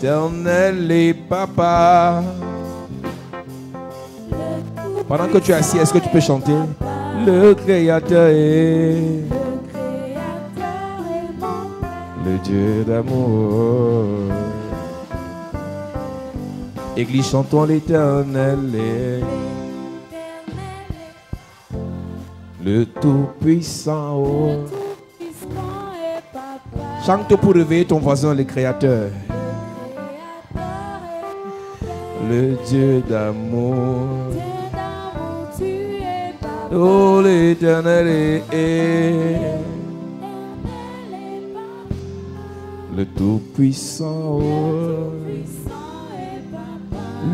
L'Éternel est papa. Pendant que tu es assis, est-ce que tu peux chanter? Le Créateur est le Dieu d'amour. Église, chantons l'Éternel est le Tout-Puissant. Chante pour réveiller ton voisin, le Créateur. Le Dieu d'amour. Oh, l'Éternel est le Tout-Puissant.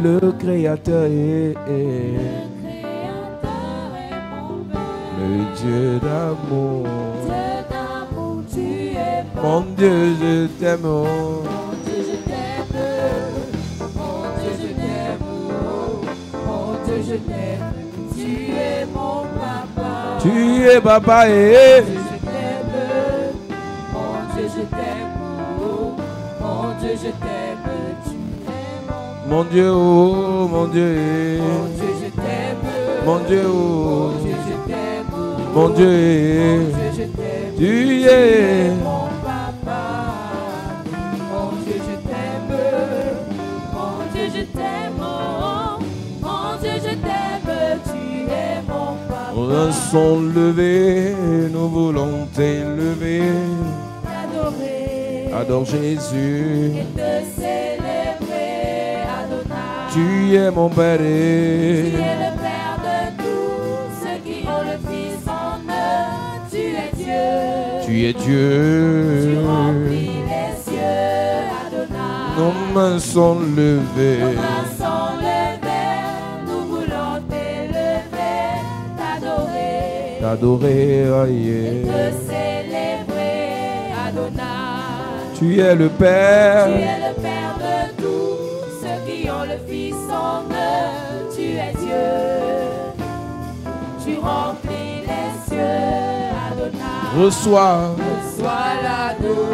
Le Créateur est le Dieu d'amour. Mon Dieu, je t'aime. Mon Dieu, je t'aime. Mon Dieu, je t'aime. Tu es mon papa. Tu es papa et je t'aime. Mon Dieu, je t'aime. Mon Dieu, je t'aime. Tu es mon Dieu, oh mon Dieu. Mon Dieu, je t'aime. Mon Dieu, oh mon Dieu, je t'aime. Mon Dieu, je t'aime. Tu es mon papa. Mon Dieu, je t'aime. Mon Dieu, je t'aime. Mon Dieu, je t'aime. Tu es mon papa. Un son levé, nous voulons t'élever. T'adorer. Adore Jésus. Et te célébrer. Adonai. Tu es mon Père. Tu es le Père de tous ceux qui ont le Fils en eux. Tu es Dieu. Tu es Dieu. Tu remplis les cieux, Adonai. Nos mains sont levées. Nos mains sont levées. Nous voulons t'élever, t'adorer. T'adorer, aïe. Et te célébrer, Adonai. Tu es le Père. Tu es le Père de tous ceux qui ont le Fils en eux. Tu es Dieu. Tu remplis les cieux, Adonai. Reçois l'adoration.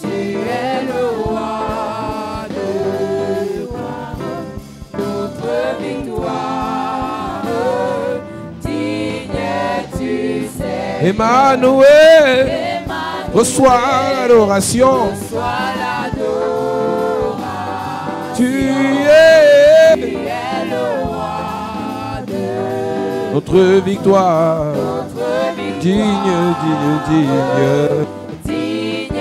Tu es le roi de gloire. Notre victoire. Digne tu sais. Emmanuel. Reçois l'adoration. Reçois l'adoration. Tu es le roi de notre victoire. Notre victoire. Digne. Digne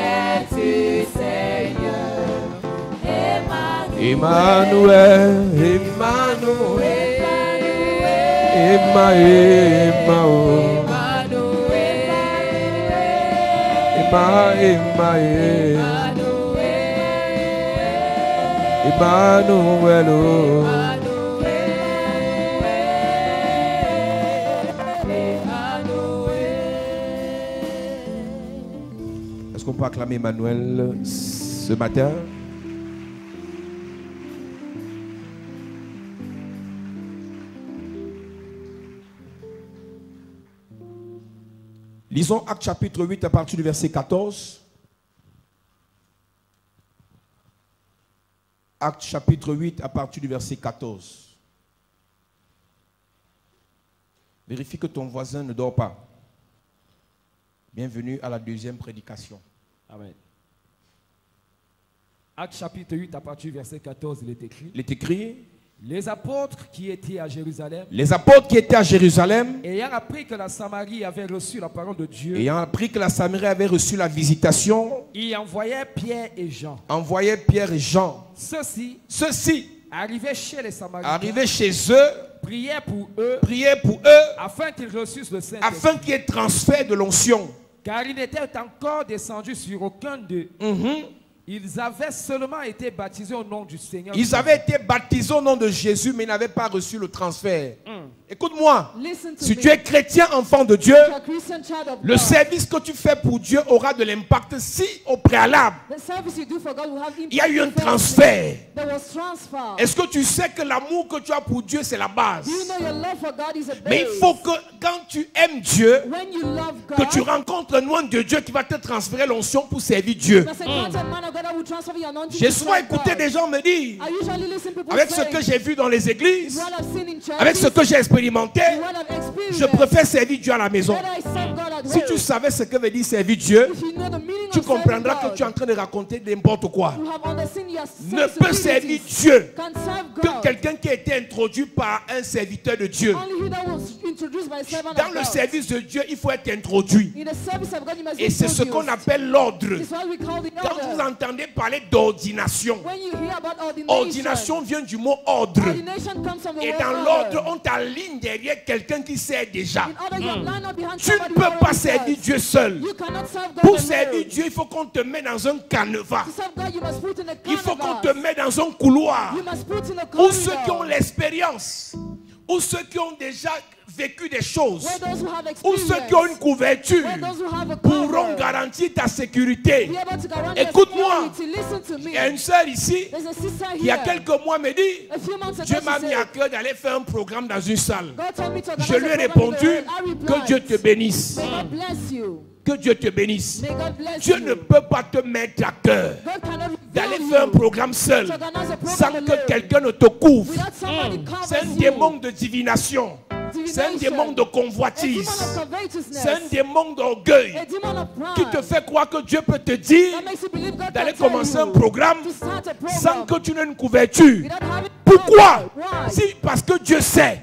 tu Seigneur. Emmanuel. Est-ce qu'on peut acclamer Emmanuel ce matin? Lisons Actes chapitre 8 à partir du verset 14. Actes chapitre 8 à partir du verset 14. Vérifie que ton voisin ne dort pas. Bienvenue à la deuxième prédication. Amen. Actes chapitre 8 à partir du verset 14, il est écrit. Il est écrit. Les apôtres qui étaient à Jérusalem, ayant appris que la Samarie avait reçu la parole de Dieu, la visitation, ils envoyaient Pierre et Jean. Ceux-ci, arrivaient chez les Samaritains, arrivaient chez eux, priaient pour eux, afin qu'ils reçussent le Saint-Esprit, afin qu'il y ait transfert de l'onction. Car ils n'étaient encore descendus sur aucun d'eux. Ils avaient seulement été baptisés au nom du Seigneur. Ils avaient été baptisés au nom de Jésus, mais ils n'avaient pas reçu le transfert. Écoute-moi, si tu es chrétien, enfant de Dieu, le service que tu fais pour Dieu aura de l'impact si au préalable, il y a eu un transfert. Est-ce que tu sais que l'amour que tu as pour Dieu, c'est la base? Mais il faut que quand tu aimes Dieu, que tu rencontres le nom de Dieu qui va te transférer l'onction pour servir Dieu. J'ai souvent écouté des gens me dire, avec ce que j'ai vu dans les églises, avec ce que j'ai expérimenté, je préfère servir Dieu à la maison. Si tu savais ce que veut dire servir Dieu, tu comprendras que tu es en train de raconter n'importe quoi. Ne peut servir Dieu que quelqu'un qui a été introduit par un serviteur de Dieu. Dans le service de Dieu, il faut être introduit. Et c'est ce qu'on appelle l'ordre. Quand vous entendez parler d'ordination, ordination vient du mot ordre. Et dans l'ordre, on t'aligne derrière quelqu'un qui sert déjà. Tu ne peux pas servir Dieu seul. Pour servir Dieu, il faut qu'on te mette dans un canevas. Il faut qu'on te mette dans un couloir. Où ceux qui ont l'expérience, ou ceux qui ont déjà vécu des choses, ou ceux qui ont une couverture pourront garantir ta sécurité. Écoute-moi, il y a une sœur ici il y a quelques mois me dit, Dieu m'a mis à cœur d'aller faire un programme dans une salle. Je lui ai répondu, que Dieu te bénisse. Que Dieu te bénisse. Dieu ne peut pas te mettre à cœur d'aller faire un programme seul sans que quelqu'un ne te couvre. C'est un démon de divination. C'est un démon de convoitise. C'est un démon d'orgueil qui te fait croire que Dieu peut te dire d'aller commencer un programme sans que tu n'aies une couverture. Pourquoi? Si, parce que Dieu sait.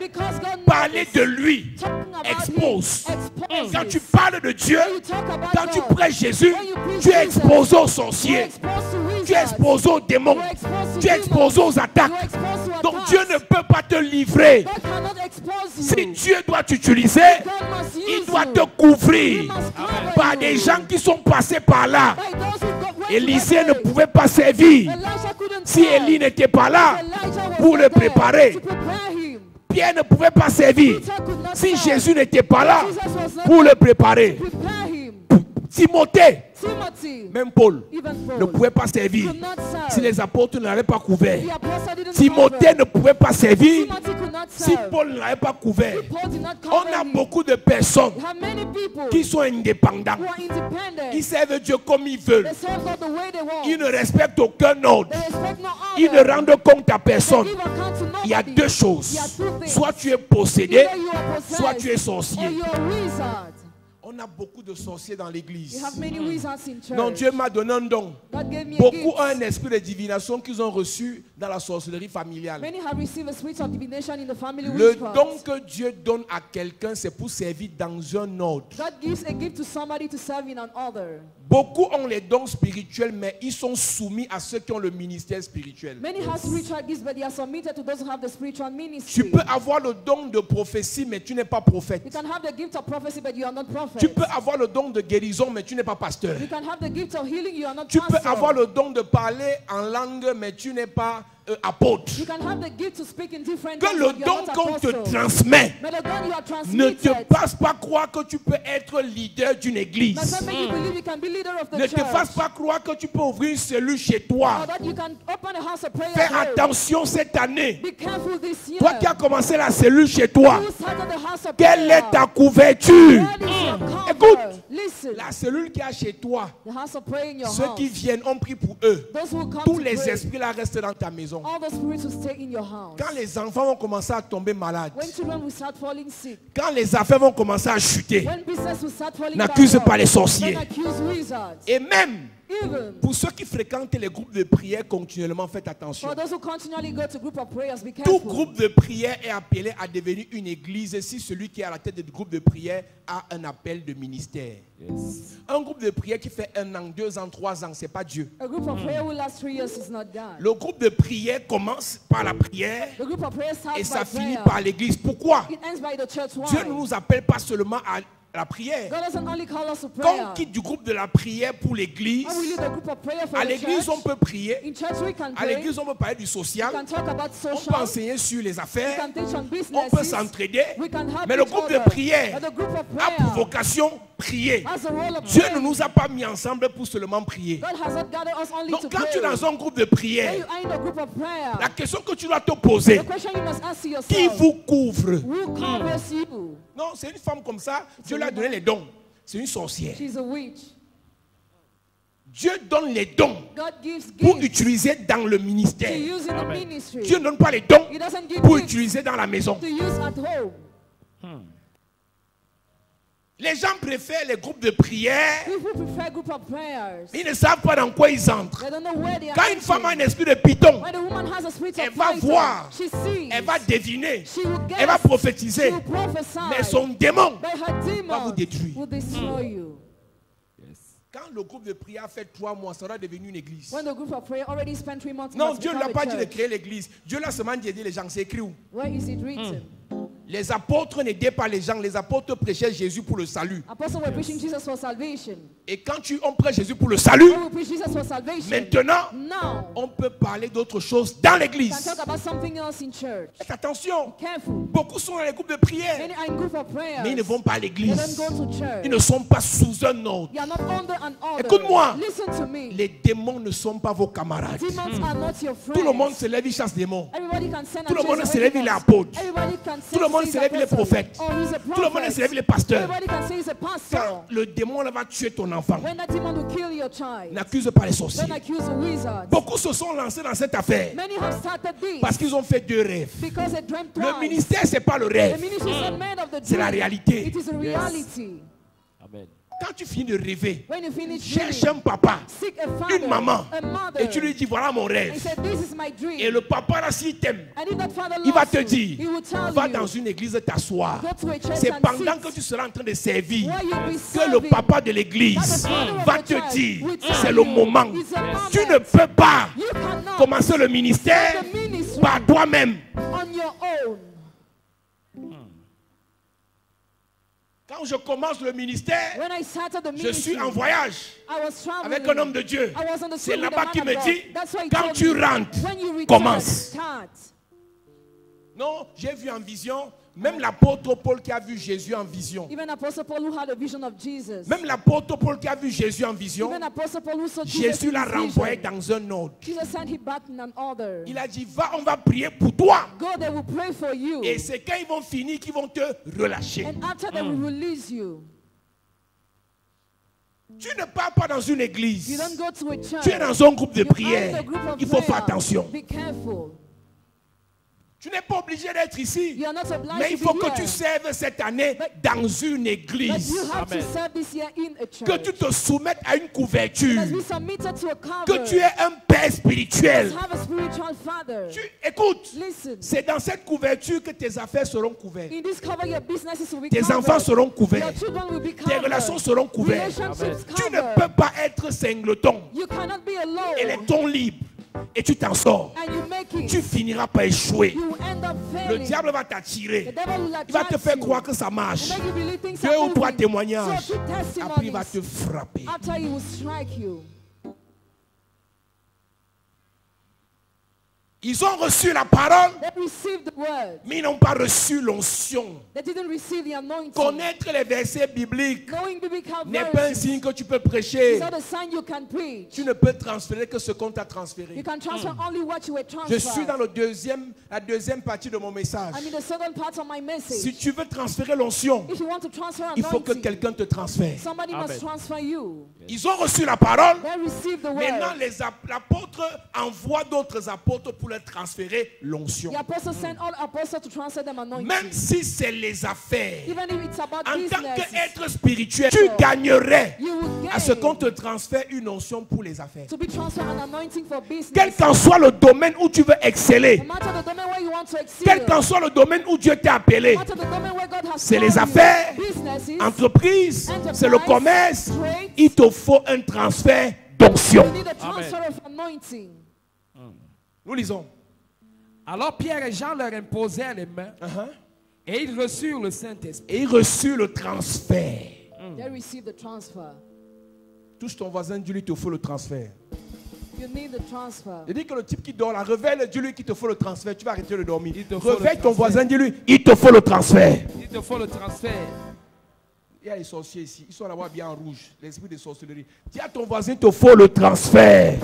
Parler de lui expose. Quand tu parles de Dieu, quand tu prêches Jésus, tu es exposé aux sorciers. Tu es exposé aux démons. Tu es exposé aux attaques. Donc Dieu ne peut pas te livrer. Si Dieu doit t'utiliser, il doit te couvrir par des gens qui sont passés par là. Élisée ne pouvait pas servir si Élie n'était pas là pour le préparer. Pierre ne pouvait pas servir si Jésus n'était pas là pour le préparer. Timothée, même Paul, ne pouvait pas servir si les apôtres ne l'avaient pas couvert. Timothée ne pouvait pas servir si Paul ne l'avait pas couvert. On a beaucoup de personnes qui sont indépendants. Ils servent Dieu comme ils veulent. Ils ne respectent aucun ordre. Ils ne rendent compte à personne. Il y a deux choses. Soit tu es possédé, soit tu es sorcier. On a beaucoup de sorciers dans l'église. Non, Dieu m'a donné un don. Beaucoup ont un esprit de divination qu'ils ont reçu dans la sorcellerie familiale. Le don que Dieu donne à quelqu'un, c'est pour servir dans un ordre. Beaucoup ont les dons spirituels, mais ils sont soumis à ceux qui ont le ministère spirituel. Tu peux avoir le don de prophétie, mais tu n'es pas prophète. Tu peux avoir le don de guérison, mais tu n'es pas pasteur. Tu peux avoir le don de parler en langue, mais tu n'es pas apôtre. Que le don qu'on te transmet ne te fasse pas croire que tu peux être leader d'une église. Ne te fasse pas croire que tu peux ouvrir une cellule chez toi. Fais attention cette année. Toi qui as commencé la cellule chez toi, quelle est ta couverture? Écoute, la cellule qui est chez toi, ceux qui viennent ont pris pour eux. Tous les esprits là restent dans ta maison. Quand les enfants vont commencer à tomber malades, quand les affaires vont commencer à chuter, n'accuse pas les sorciers. Et même Pour ceux qui fréquentent les groupes de prière continuellement, faites attention. For those who continually go to group of prayers, be Tout careful. groupe de prière est appelé à devenir une église si celui qui est à la tête du groupe de prière a un appel de ministère. Un groupe de prière qui fait 1 an, 2 ans, 3 ans, c'est pas Dieu. A group of prayer will last 3 years is not God. Le groupe de prière commence par la prière The group of prayer starts et ça by finit prayer. par l'église. Pourquoi? It ends by the church. Dieu ne Why? nous appelle pas seulement à la prière. God doesn't only call us to Quand prayer. on quitte du groupe de la prière pour l'église, When we leave the group of prayer for à the l'église church, on peut prier, in church we can à pray. l'église on peut parler du social, We can talk about on peut social. enseigner sur les We affaires, can teach on on peut businesses. s'entraider, We can help mais le each groupe de other. prière But the group of a pour prayer vocation prier. has a role of Dieu ne praying. nous a pas mis ensemble pour seulement prier. God has not gathered us only to Donc quand pray. tu es dans un groupe de When prière, you are in the group of prayer, la question que tu dois te poser, the question you must ask qui yourself, vous couvre? who covers you? Non, c'est une femme comme ça, Dieu lui a donné les dons. C'est une sorcière. She's a witch. Dieu donne les dons God gives pour gifts utiliser dans le to ministère. use in the ministry. Dieu ne donne pas les dons He doesn't give pour gifts utiliser dans la maison. to use at home. Les gens préfèrent les groupes de prière, People prefer group of prayers. ils ne savent pas dans quoi ils entrent. They don't know where they are. Quand une femme a un entering. esprit de python, When the woman has a spirit elle of va Python, voir, she sees, elle va deviner, she will guess, elle va prophétiser, she will prophesy, mais son démon but her va vous demons détruire. will destroy you. Quand le groupe de prière a fait 3 mois, ça aura devenu une église. When the group of prayer already spent 3 months, Non, must Dieu ne become l'a a pas dit de church. créer l'église. Dieu l'a seulement dit d'aider les gens. C'est écrit où? Where is it written? Les apôtres n'aidaient pas les gens. Les apôtres prêchaient Jésus pour le salut. Apostles were preaching Jesus for salvation. Et quand on prêche Jésus pour le salut, When we preach Jesus for salvation, maintenant, now on peut parler d'autre chose dans we can l'église. talk about something else in church. Faites attention. Careful. Beaucoup sont dans les groupes de prière, Many are in group of prayers. mais ils ne vont pas à They l'église. don't go to church. Ils ne sont pas sous un ordre. You are not under an order. Écoute-moi. Listen to me. Les démons ne sont pas vos camarades. Demons are not your friends. Tout le monde se lève, il chasse des démons. Everybody can send Tout le and monde chase se lève, il est demons. apôtre. Everybody can say Tout le monde he's se a lève, il est apostle. prophète. Oh, he's a Tout le monde prophet. se lève, il est pasteur. Everybody can say he's a pastor. Quand le démon là va tuer ton enfant, When that demon will kill your child, n'accuse pas les sorciers. don't accuse the wizard. Beaucoup se sont lancés dans cette affaire Many have started this parce qu'ils ont fait 2 rêves. because they dreamt Le twice. ministère, c'est pas le The rêve. ministry is not made of the C'est la dream. réalité. It is a reality. Amen. Quand tu finis de rêver, When you finish cherche dreaming, un papa seek a father, une maman, a mother, et tu lui dis voilà mon and rêve. say, this is my dream. Et le papa là, s'il t'aime, And if that father il va loves te you, dire, he will tell va you, dans une église t'asseoir. go to a church C'est and pendant sit. que tu seras en train de servir While you'll be que le serving, papa de l'église that the father of va the te church dire, will tell c'est le you, moment. it's a moment. Tu ne peux pas You cannot commencer le ministère start the ministry par toi-même. on your own. Quand je commence le ministère, When I started the je ministry, suis en voyage I was traveling. avec un homme de Dieu. I was on the C'est street with a là-bas man qu'il of me God. dit, That's why he quand told tu me, rentres, when you return, commence. start. Non, j'ai vu en vision, même l'apôtre Paul qui a vu Jésus en vision. Even Apostle Paul who had a vision of Jesus. Même l'apôtre Paul qui a vu Jésus en vision, Even Apostle Paul who saw Jesus Jésus in l'a his renvoyé vision. dans un ordre. Jesus sent him back in an order. Il a dit, va, on va prier pour toi. Go, they will pray for you. Et c'est quand ils vont finir qu'ils vont te relâcher. And after they will release you. Tu ne pars pas dans une You église. don't go to a church. Tu es dans un groupe de You are in prière. a group of Il faut faire prayer. attention. Be careful. Tu n'es pas obligé d'être ici. You are not obliged Mais il to faut be que here. tu serves cette année dans une But église. you have to Amen. serve this year in a church. Que tu te soumettes à une couverture. Must be submitted to a cover. Que tu aies un père spirituel. Must have a spiritual father. Écoute, Listen. c'est dans cette couverture que tes affaires seront couvertes. In this cover, your businesses will be Tes covered. enfants seront Your couverts. children will be Tes covered. relations seront couvertes. Relationships Tu ne covered. peux pas être singleton. You cannot be alone. Électron libre. Et tu t'en sors. And you make it. Tu finiras par échouer. You will end up Le failing. diable va The t'attirer. devil will Il va te attract faire you. croire que ça marche. Make you believe things 2 are ou 3 moving. témoignages. So, two Après, il va te testimonies. frapper. After he will strike you. Ils ont reçu la parole, They received the word. mais ils n'ont pas reçu l'onction. They didn't receive the anointing. Connaître les versets bibliques Knowing biblical n'est pas un verses signe que tu peux is prêcher. not a sign you can preach. Tu ne peux transférer que ce qu'on t'a You transféré. can transfer only what you were Je transferred. suis dans la deuxième partie de mon message. I'm in the second part of my message. Si tu veux transférer l'onction, If you want to transfer il faut que anointing, quelqu'un te transfère. somebody Amen. must transfer you. Ils ont reçu la parole. They received the Maintenant, word. l'apôtre envoie d'autres apôtres pour leur transférer l'onction. The apostle sent all apostles to transfer them anointing. Même si c'est les affaires, Even if it's about en tant business, qu'être spirituel, tu gagnerais you will à ce qu'on te transfère une onction pour les affaires. To be transferred an anointing for business. Quel qu'en soit le domaine où tu veux exceller, No matter the domaine where you want to excel, quel qu'en soit le domaine où Dieu t'a appelé, no matter the domaine where God has c'est called les you, affaires, businesses, entreprises, c'est le commerce. trade, Il te faut un transfert d'onction. you need a transfer of anointing. Nous lisons. Alors Pierre et Jean leur imposèrent les mains et ils reçurent le Saint-Esprit. Et il reçut le transfert. They receive the transfer. Touche ton voisin, dis-lui, il te faut le transfert. You need the transfer. Il dit que le type qui dort là, réveille, dis-lui qu'il te faut le transfert. Tu vas arrêter de dormir. Il te faut Réveille le ton transfert. voisin, dis-lui, il te faut le transfert. Il te faut le transfert. Il y a les sorciers ici. Ils sont là-bas bien en rouge. L'esprit de sorcellerie. Dis à ton voisin, il te faut le transfert.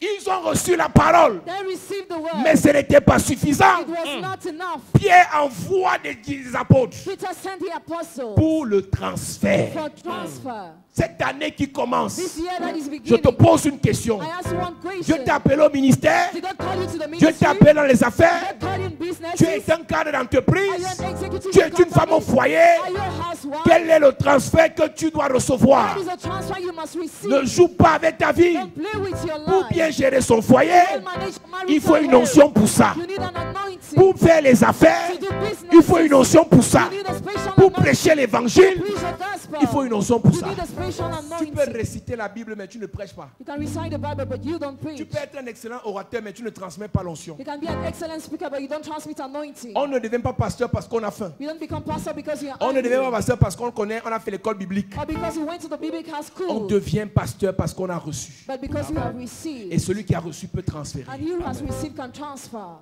Ils ont reçu la parole. They received the word. Mais ce n'était pas suffisant. It was not enough. Pierre envoie des apôtres Peter sent the apostles pour le transfert. for transfer. Cette année qui commence, This year that is je beginning, te pose une question. I ask one Dieu question. t'a appelé au ministère. Did God call you to the Dieu ministry? t'a appelé dans les affaires. God called you in business? Tu es un cadre Are you d'entreprise. an executive Tu es in une femme au company? foyer. Are you a housewife? Quel est le transfert que tu dois recevoir? That is a transfer you must receive. Ne joue pas avec ta vie. Don't play with your Pour life. bien gérer son foyer, Well manage your marital il faut une life. onction pour ça. You need an anointing. Pour faire les affaires, To do business. il faut une onction pour ça. You need a special Pour anointing. prêcher l'évangile, Preach the gospel. il faut une onction pour You ça. need a special Tu peux anointing. réciter la Bible, mais tu ne prêches pas. You can recite the Bible, but you don't Tu preach. peux être un excellent orateur, mais tu ne transmets pas l'onction. You can be an excellent speaker, but you don't transmit anointing. On ne devient pas pasteur parce qu'on a faim. You don't become pastor because you are On ne devient pas angry. pasteur parce qu'on connaît, on a fait l'école biblique. Or because you went to the biblical On school. devient pasteur parce qu'on a reçu. But because you have received. Et celui qui a reçu peut transférer. And you who has received can transfer.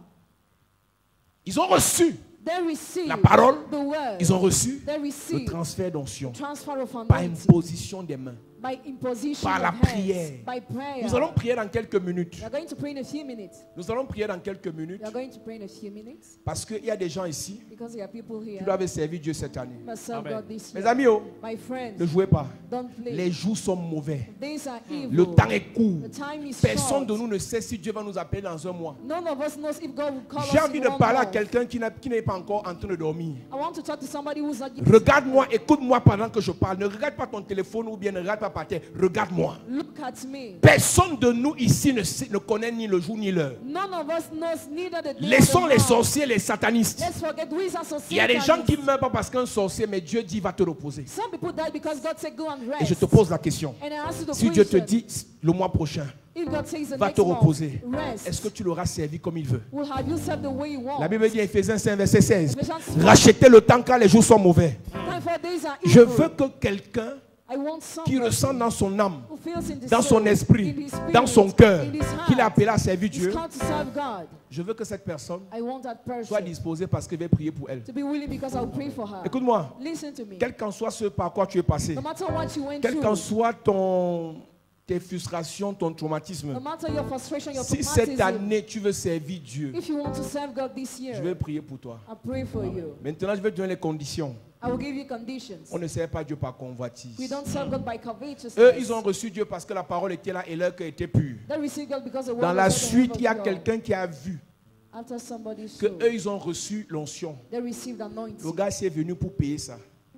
Ils ont reçu They receive la parole. the word. Ils ont reçu They le receive transfert d'onction transfer of par anointing imposition des mains. by imposition par la of hands, prière. by prayer. Nous allons prier dans quelques minutes. We are going to pray in a few minutes. Nous allons prier dans quelques minutes We are going to pray in a few minutes parce qu'il y a des gens ici because there are people qui here doivent servir Dieu cette année. who must serve God this Mes year. amis, oh, My friends, ne jouez pas. don't play. Les jours sont mauvais. Days are evil. Le temps est court. The time is Personne short. de nous ne sait si Dieu va nous appeler dans un mois. None of us knows if God will call J'ai us envie in de one parler à month. quelqu'un qui n'est pas encore en train de dormir. I want to talk to somebody who's not yet Regarde-moi, écoute-moi pendant que je parle. Ne regarde pas ton téléphone ou bien ne regarde pas par terre. Regarde-moi. Look at me. Personne de nous ici ne connaît ni le jour ni l'heure. None of us knows neither the day Laissons or the les month. sorciers, les satanistes. Let's forget who is Il y a des gens qui associated. meurent pas parce qu'un sorcier, mais Dieu dit va te reposer. Some people die because God said go and rest. Et je te pose la question. And I ask you the Si Dieu te question, dit le mois prochain, if God says the va next te month, reposer, rest, est-ce que tu l'auras servi comme il veut? will have you served the way you want? La Bible dit, Ephésiens 5, verset 16, Ephesians 5. rachetez le temps car les jours sont mauvais. Time for days are Je evil. veux que quelqu'un I want qui somebody ressent dans son âme, who feels in the dans son soul, in esprit, his spirit, dans son cœur, in his heart, qu'il est appelé à servir is Dieu, called to serve God. je veux que cette personne I want that soit person disposée parce qu'il va prier pour elle. to be willing because I'll pray for her. Écoute-moi, Listen to me. quel qu'en soit ce par quoi tu es passé, No matter what you went quel qu'en through, soit tes frustrations, ton traumatisme, no matter your frustration, your si cette traumatism, année tu veux servir Dieu, if you want to serve God this je year, vais prier pour toi. I pray for you. Maintenant, je vais te donner les conditions. I will give you conditions. On ne sert pas Dieu par convoitise. We don't serve God by covetousness. Eux, ils ont reçu Dieu parce que la parole était là et leur cœur était pur. They receive God because the word Dans la was said and suite, il y a was quelqu'un qui a vu after somebody's que soul, eux, ils ont reçu l'onction. they received Le anointing. gars s'est venu pour payer ça.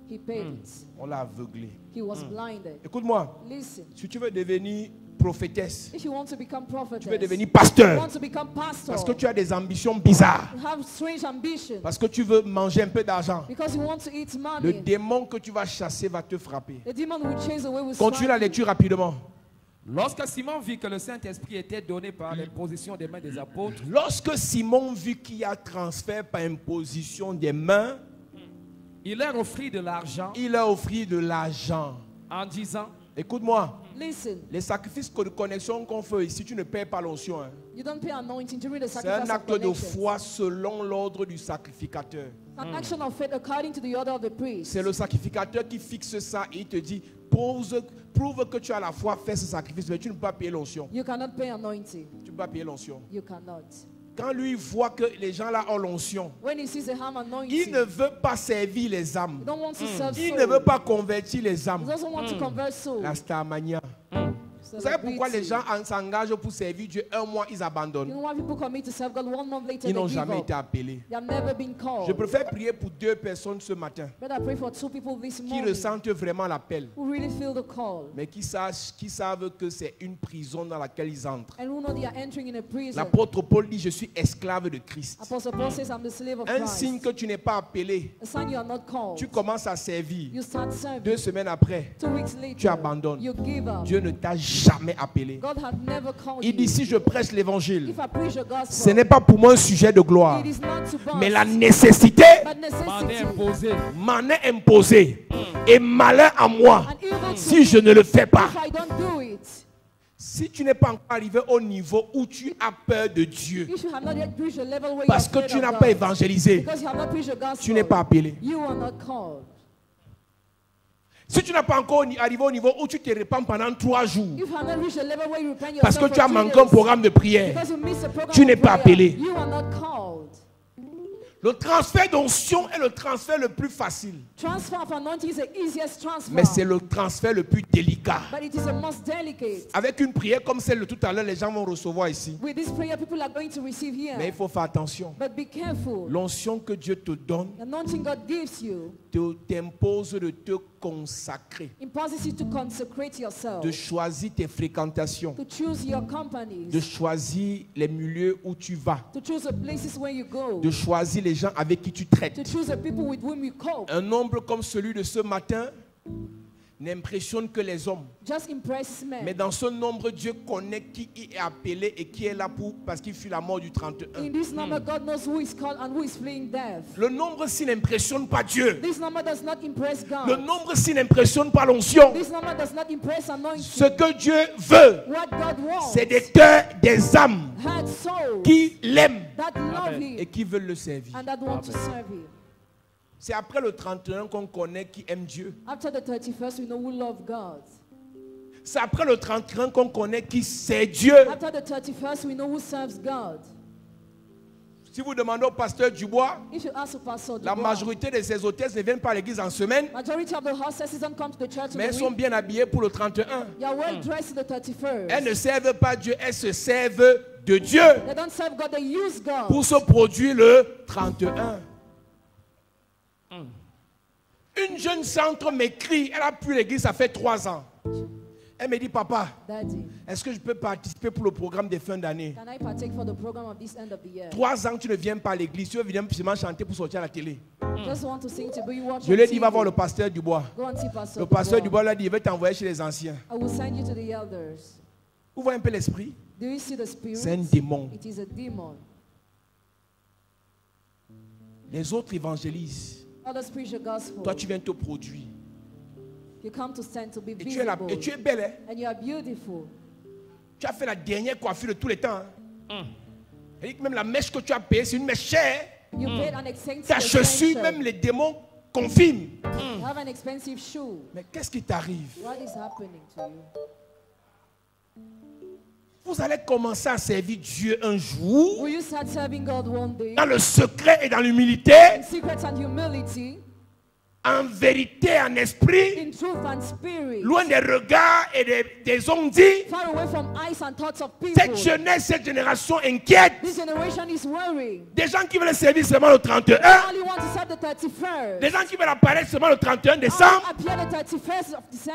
He paid it. On l'a aveuglé. He was blinded. Écoute-moi, Listen, si tu veux devenir prophétesse, if you want to become prophetess, tu veux devenir you pasteur, want to become pastor, parce que tu as des ambitions bizarres, you have strange ambition, parce que tu veux manger un peu d'argent, because you want to eat le money, démon que tu vas chasser va te frapper. the demon will chase away with Continue la strike. lecture rapidement. Lorsque Simon vit que le Saint-Esprit était donné par l'imposition des mains des apôtres, Lorsque Simon vit qu'il y a transfert par imposition des mains, il leur offrit de l'argent il a offert de l'argent. en disant, Écoute-moi, Listen, les sacrifices de connexion qu'on fait ici, tu ne payes pas l'onction. Hein. you don't pay anointing during the C'est sacrifice un of acte de connection. foi selon l'ordre du sacrificateur. An action of faith according to the order of the priest. C'est le sacrificateur qui fixe ça et il te dit, prouve que tu as la foi, fais ce sacrifice, mais tu ne peux pas payer l'onction. You cannot pay anointing. Tu ne peux pas payer l'onction. You cannot. Quand lui voit que les gens là ont l'onction, When he sees the ham anointing, il ne veut pas servir les âmes. he don't want to serve Il souls. ne veut pas convertir les He âmes. doesn't want to convert souls. La starmania. Vous savez pourquoi les gens s'engagent pour servir Dieu un mois, ils abandonnent? Ils n'ont jamais été appelés. Je préfère prier pour 2 personnes ce matin qui ressentent vraiment l'appel, mais qui savent que c'est une prison dans laquelle ils entrent. L'apôtre Paul dit, je suis esclave de Christ. Un signe que tu n'es pas appelé, tu commences à servir. 2 semaines après, tu abandonnes. Dieu ne t'a jamais appelé. Il dit, si je prêche l'évangile, ce n'est pas pour moi un sujet de gloire, mais la nécessité m'en est imposée. Et malheur à moi si je ne le fais pas. Si tu n'es pas encore arrivé au niveau où tu as peur de Dieu, parce que tu n'as pas évangélisé, tu n'es pas appelé. Si tu n'as pas encore arrivé au niveau où tu te répands pendant 3 jours, parce que tu as manqué un programme de prière, tu n'es pas appelé. Le transfert d'onction est le transfert le plus facile. Mais c'est le transfert le plus délicat. Avec une prière comme celle de tout à l'heure, les gens vont recevoir ici. Mais il faut faire attention. L'onction que Dieu te donne t'impose de te consacrer, de choisir tes fréquentations, de choisir les milieux où tu vas, de choisir les gens avec qui tu traites. Un nombre comme celui de ce matin n'impressionne que les hommes. Mais dans ce nombre, Dieu connaît qui est appelé et qui est là parce qu'il fut la mort du 31. Le nombre s'il n'impressionne pas Dieu. Le nombre s'il n'impressionne pas l'onction. Ce que Dieu veut, c'est des cœurs, des âmes qui l'aiment et qui veulent le servir. C'est après le 31 qu'on connaît qui aime Dieu. C'est après le 31 qu'on connaît qui sait Dieu. Si vous demandez au pasteur Dubois, la majorité de ses hôtesses ne viennent pas à l'église en semaine, mais elles sont bien habillées pour le 31. Elles ne servent pas Dieu, elles se servent de Dieu pour se produire le 31. Une jeune centre m'écrit, elle a pris l'église, ça fait 3 ans. Elle me dit, papa, est-ce que je peux participer pour le programme des fins d'année? 3 ans, tu ne viens pas à l'église, tu veux venir seulement chanter pour sortir à la télé. Je lui ai dit, va voir le pasteur Dubois. Le pasteur Dubois lui a dit, il veut t'envoyer chez les anciens. Vous voyez un peu l'esprit? C'est un démon. Les autres évangélisent. Toi, tu viens te produire. Et tu es belle. Hein? Tu as fait la dernière coiffure de tous les temps. Hein? Et même la mèche que tu as payée, c'est une mèche chère. Ta chaussure, même les démons confirment. Mais qu'est-ce qui t'arrive? Vous allez commencer à servir Dieu un jour, dans le secret et dans l'humilité, en vérité, en esprit, loin des regards et des ondits. Cette jeunesse, cette génération inquiète. Des gens qui veulent servir seulement le 31. Des gens qui veulent apparaître seulement le 31 décembre.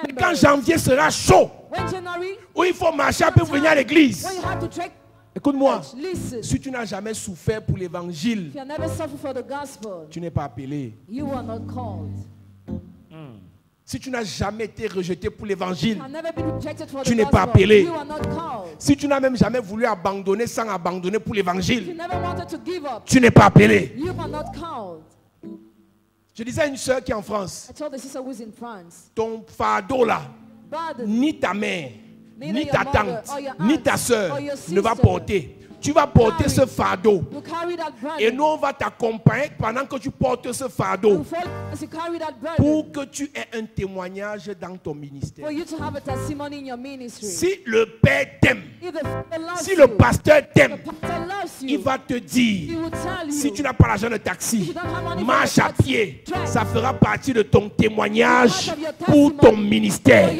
Mais quand janvier sera chaud, où il faut marcher pour venir à l'église. Écoute-moi, si tu n'as jamais souffert pour l'évangile, tu n'es pas appelé. Si tu n'as jamais été rejeté pour l'évangile, tu n'es pas appelé. Si tu n'as même jamais voulu abandonner sans abandonner pour l'évangile, tu n'es pas appelé. Je disais à une soeur qui est en France, ton fardeau là, ni ta mère, ni ta tante, ni ta soeur ne va porter. Tu vas porter ce fardeau. Et nous, on va t'accompagner pendant que tu portes ce fardeau pour que tu aies un témoignage dans ton ministère. Si le Père t'aime, si le pasteur t'aime, il va te dire, si tu n'as pas l'argent de taxi, marche à pied. Ça fera partie de ton témoignage pour ton ministère.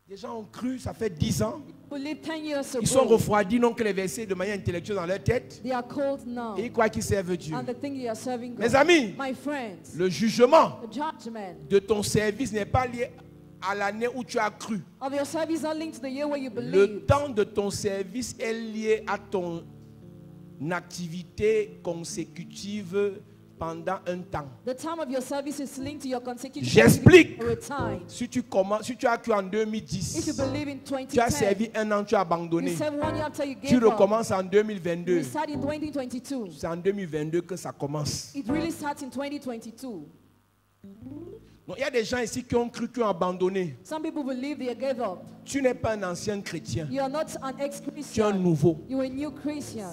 Les gens ont cru, ça fait 10 ans. Believe 10 years ago. Ils sont refroidis, donc les versets de manière intellectuelle dans leur tête. They are cold now. Et ils croient qu'ils servent Dieu. And they think they are serving God. Mes amis, My friends, le jugement the judgment de ton service n'est pas lié à l'année où tu as cru. of your service are linked to the year where you Le believe. temps de ton service est lié à ton activité consécutive pendant un temps. The time of your service is linked to your consecutive J'explique. for a time. Si tu as cru en If you 2010, believe in tu as 2010, servi un an, tu as you abandonné. serve 1 year after you Tu gave up. recommences en You 2022. start in 2022. C'est en 2022 que ça commence. It really starts in 2022. Donc, il y a des gens ici qui ont cru, qui ont abandonné. Some people believe they gave up. Tu n'es pas un ancien chrétien. You are not an Tu es un ex-Christian. nouveau. You are a new Christian.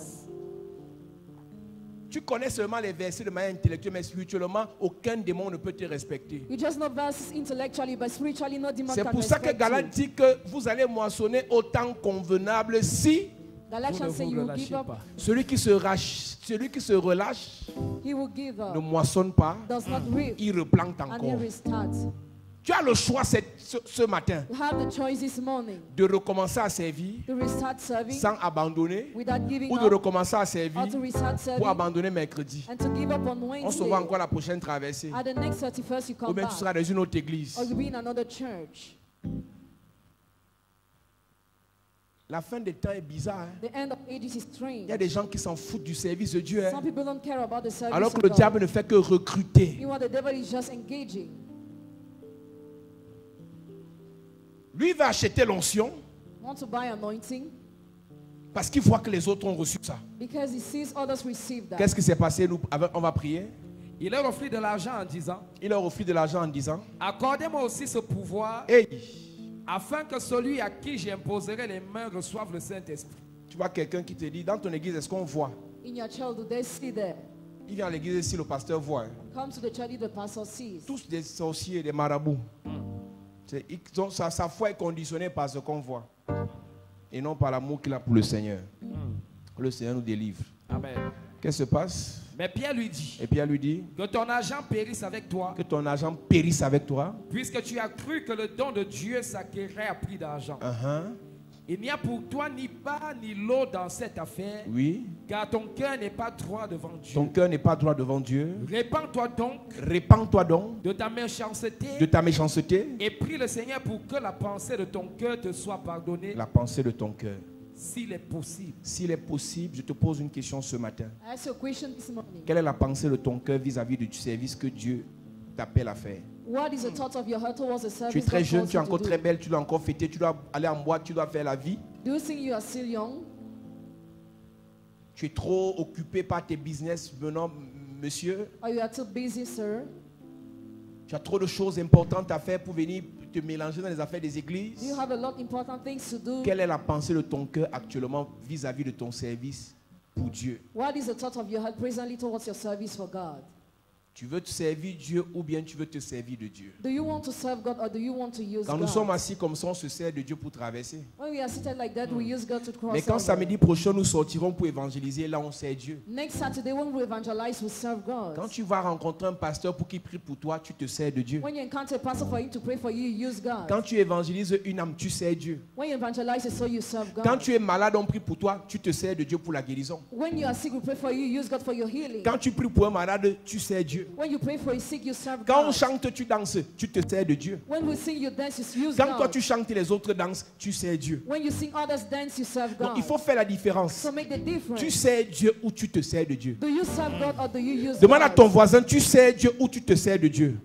Tu connais seulement les versets de manière intellectuelle, mais spirituellement, aucun démon ne peut te respecter. You just know verses intellectually, but spiritually, no demon C'est can pour ça que respect Galate you. dit que vous allez moissonner au temps convenable si Galatians say vous you ne will lâchez give up. pas. celui qui se relâche He will give ne up. moissonne pas, Does not reap. il replante And he encore. restarts. Tu as le choix ce matin You have the choice this morning de recommencer à servir to restart serving sans abandonner without giving ou de up, recommencer à servir or to restart serving pour abandonner mercredi. and to give up on On se Wednesday. voit encore la prochaine traversée. At the next 31st, you Ou come bien back. tu seras dans une autre église. Or you'll be in another church. La fin des temps est bizarre. Hein? The end of ages is Il strange. y a des gens qui s'en foutent du service de Dieu. Hein? Some people don't care about the service Alors of que le God. diable ne fait que recruter. You know, the devil is just engaging. Lui va acheter l'onction Want to buy anointing parce qu'il voit que les autres ont reçu ça. because he sees others receive that. Qu'est-ce qui s'est passé? On va prier. Il leur offrit de l'argent en disant, Il leur offrit de l'argent en disant, accordez-moi aussi ce pouvoir, hey, afin que celui à qui j'imposerai les mains reçoive le Saint-Esprit. tu vois quelqu'un qui te dit, dans ton église, est-ce qu'on voit? In your child, do they see there? Il vient à l'église ici, le pasteur voit. Hein? Come to the church, the pastor sees. Tous des sorciers, des marabouts. Sa foi est conditionnée par ce qu'on voit. Et non par l'amour qu'il a pour le Seigneur. Le Seigneur nous délivre. Amen. Qu'est-ce qui se passe? Mais Pierre lui dit, Et Pierre lui dit, que ton argent périsse avec toi, que ton argent périsse avec toi. puisque tu as cru que le don de Dieu s'acquérait à prix d'argent. Il n'y a pour toi ni bas ni lot dans cette affaire, Oui. car ton cœur n'est pas droit devant Dieu. Ton cœur n'est pas droit devant Dieu. Répands-toi donc Répands-toi donc de ta méchanceté de ta méchanceté, et prie le Seigneur pour que la pensée de ton cœur te soit pardonnée, la pensée de ton cœur. s'il est possible. S'il est possible, je te pose une question ce matin. I ask you a question this morning. Quelle est la pensée de ton cœur vis-à-vis du service que Dieu t'appelle à faire? What is the thought of your heart towards the service? Tu es très God jeune, calls tu es you to encore do? très belle, tu dois encore fêter, tu dois aller en boîte, tu dois faire la vie. Do you think you are still young? Tu es trop occupé par tes business venant, monsieur. Or you are too busy, sir? Tu as trop de choses importantes à faire pour venir te mélanger dans les affaires des Do you églises. have a lot of important things to do? Quelle est la pensée de ton cœur actuellement vis-à-vis de ton service pour Dieu? What is the thought of your heart presently towards your service for God? Tu veux te servir Dieu ou bien tu veux te servir de Dieu? Do you want to serve God or do you want to use Quand nous God? sommes assis comme ça, on se sert de Dieu pour traverser. When we are seated like that, we use God to cross Mais quand over. samedi prochain nous sortirons pour évangéliser, là on sert Dieu. Next Saturday, when we evangelize, we serve God. Quand tu vas rencontrer un pasteur pour qu'il prie pour toi, tu te sers de Dieu. When you encounter a pastor for him to pray for you, you use God. Quand tu évangélises une âme, tu sers Dieu. When you evangelize, so you serve God. Quand tu es malade, on prie pour toi, tu te sers de Dieu pour la guérison. When you are sick, we pray for you, use God for your healing. Quand tu pries pour un malade, tu sers Dieu. When you pray for a sick, you serve Quand on God. chante, tu danses, tu te sers de Dieu. When we sing, you dance, you use Quand toi God. tu chantes et les autres dansent, tu sers Dieu. When you sing, others dance, you serve Donc God. il faut faire la différence. So make the difference. Tu sers Dieu ou tu te sers de Dieu. Do you serve God or do you use Demande à God? ton voisin, tu sers Dieu ou tu te sers de Dieu.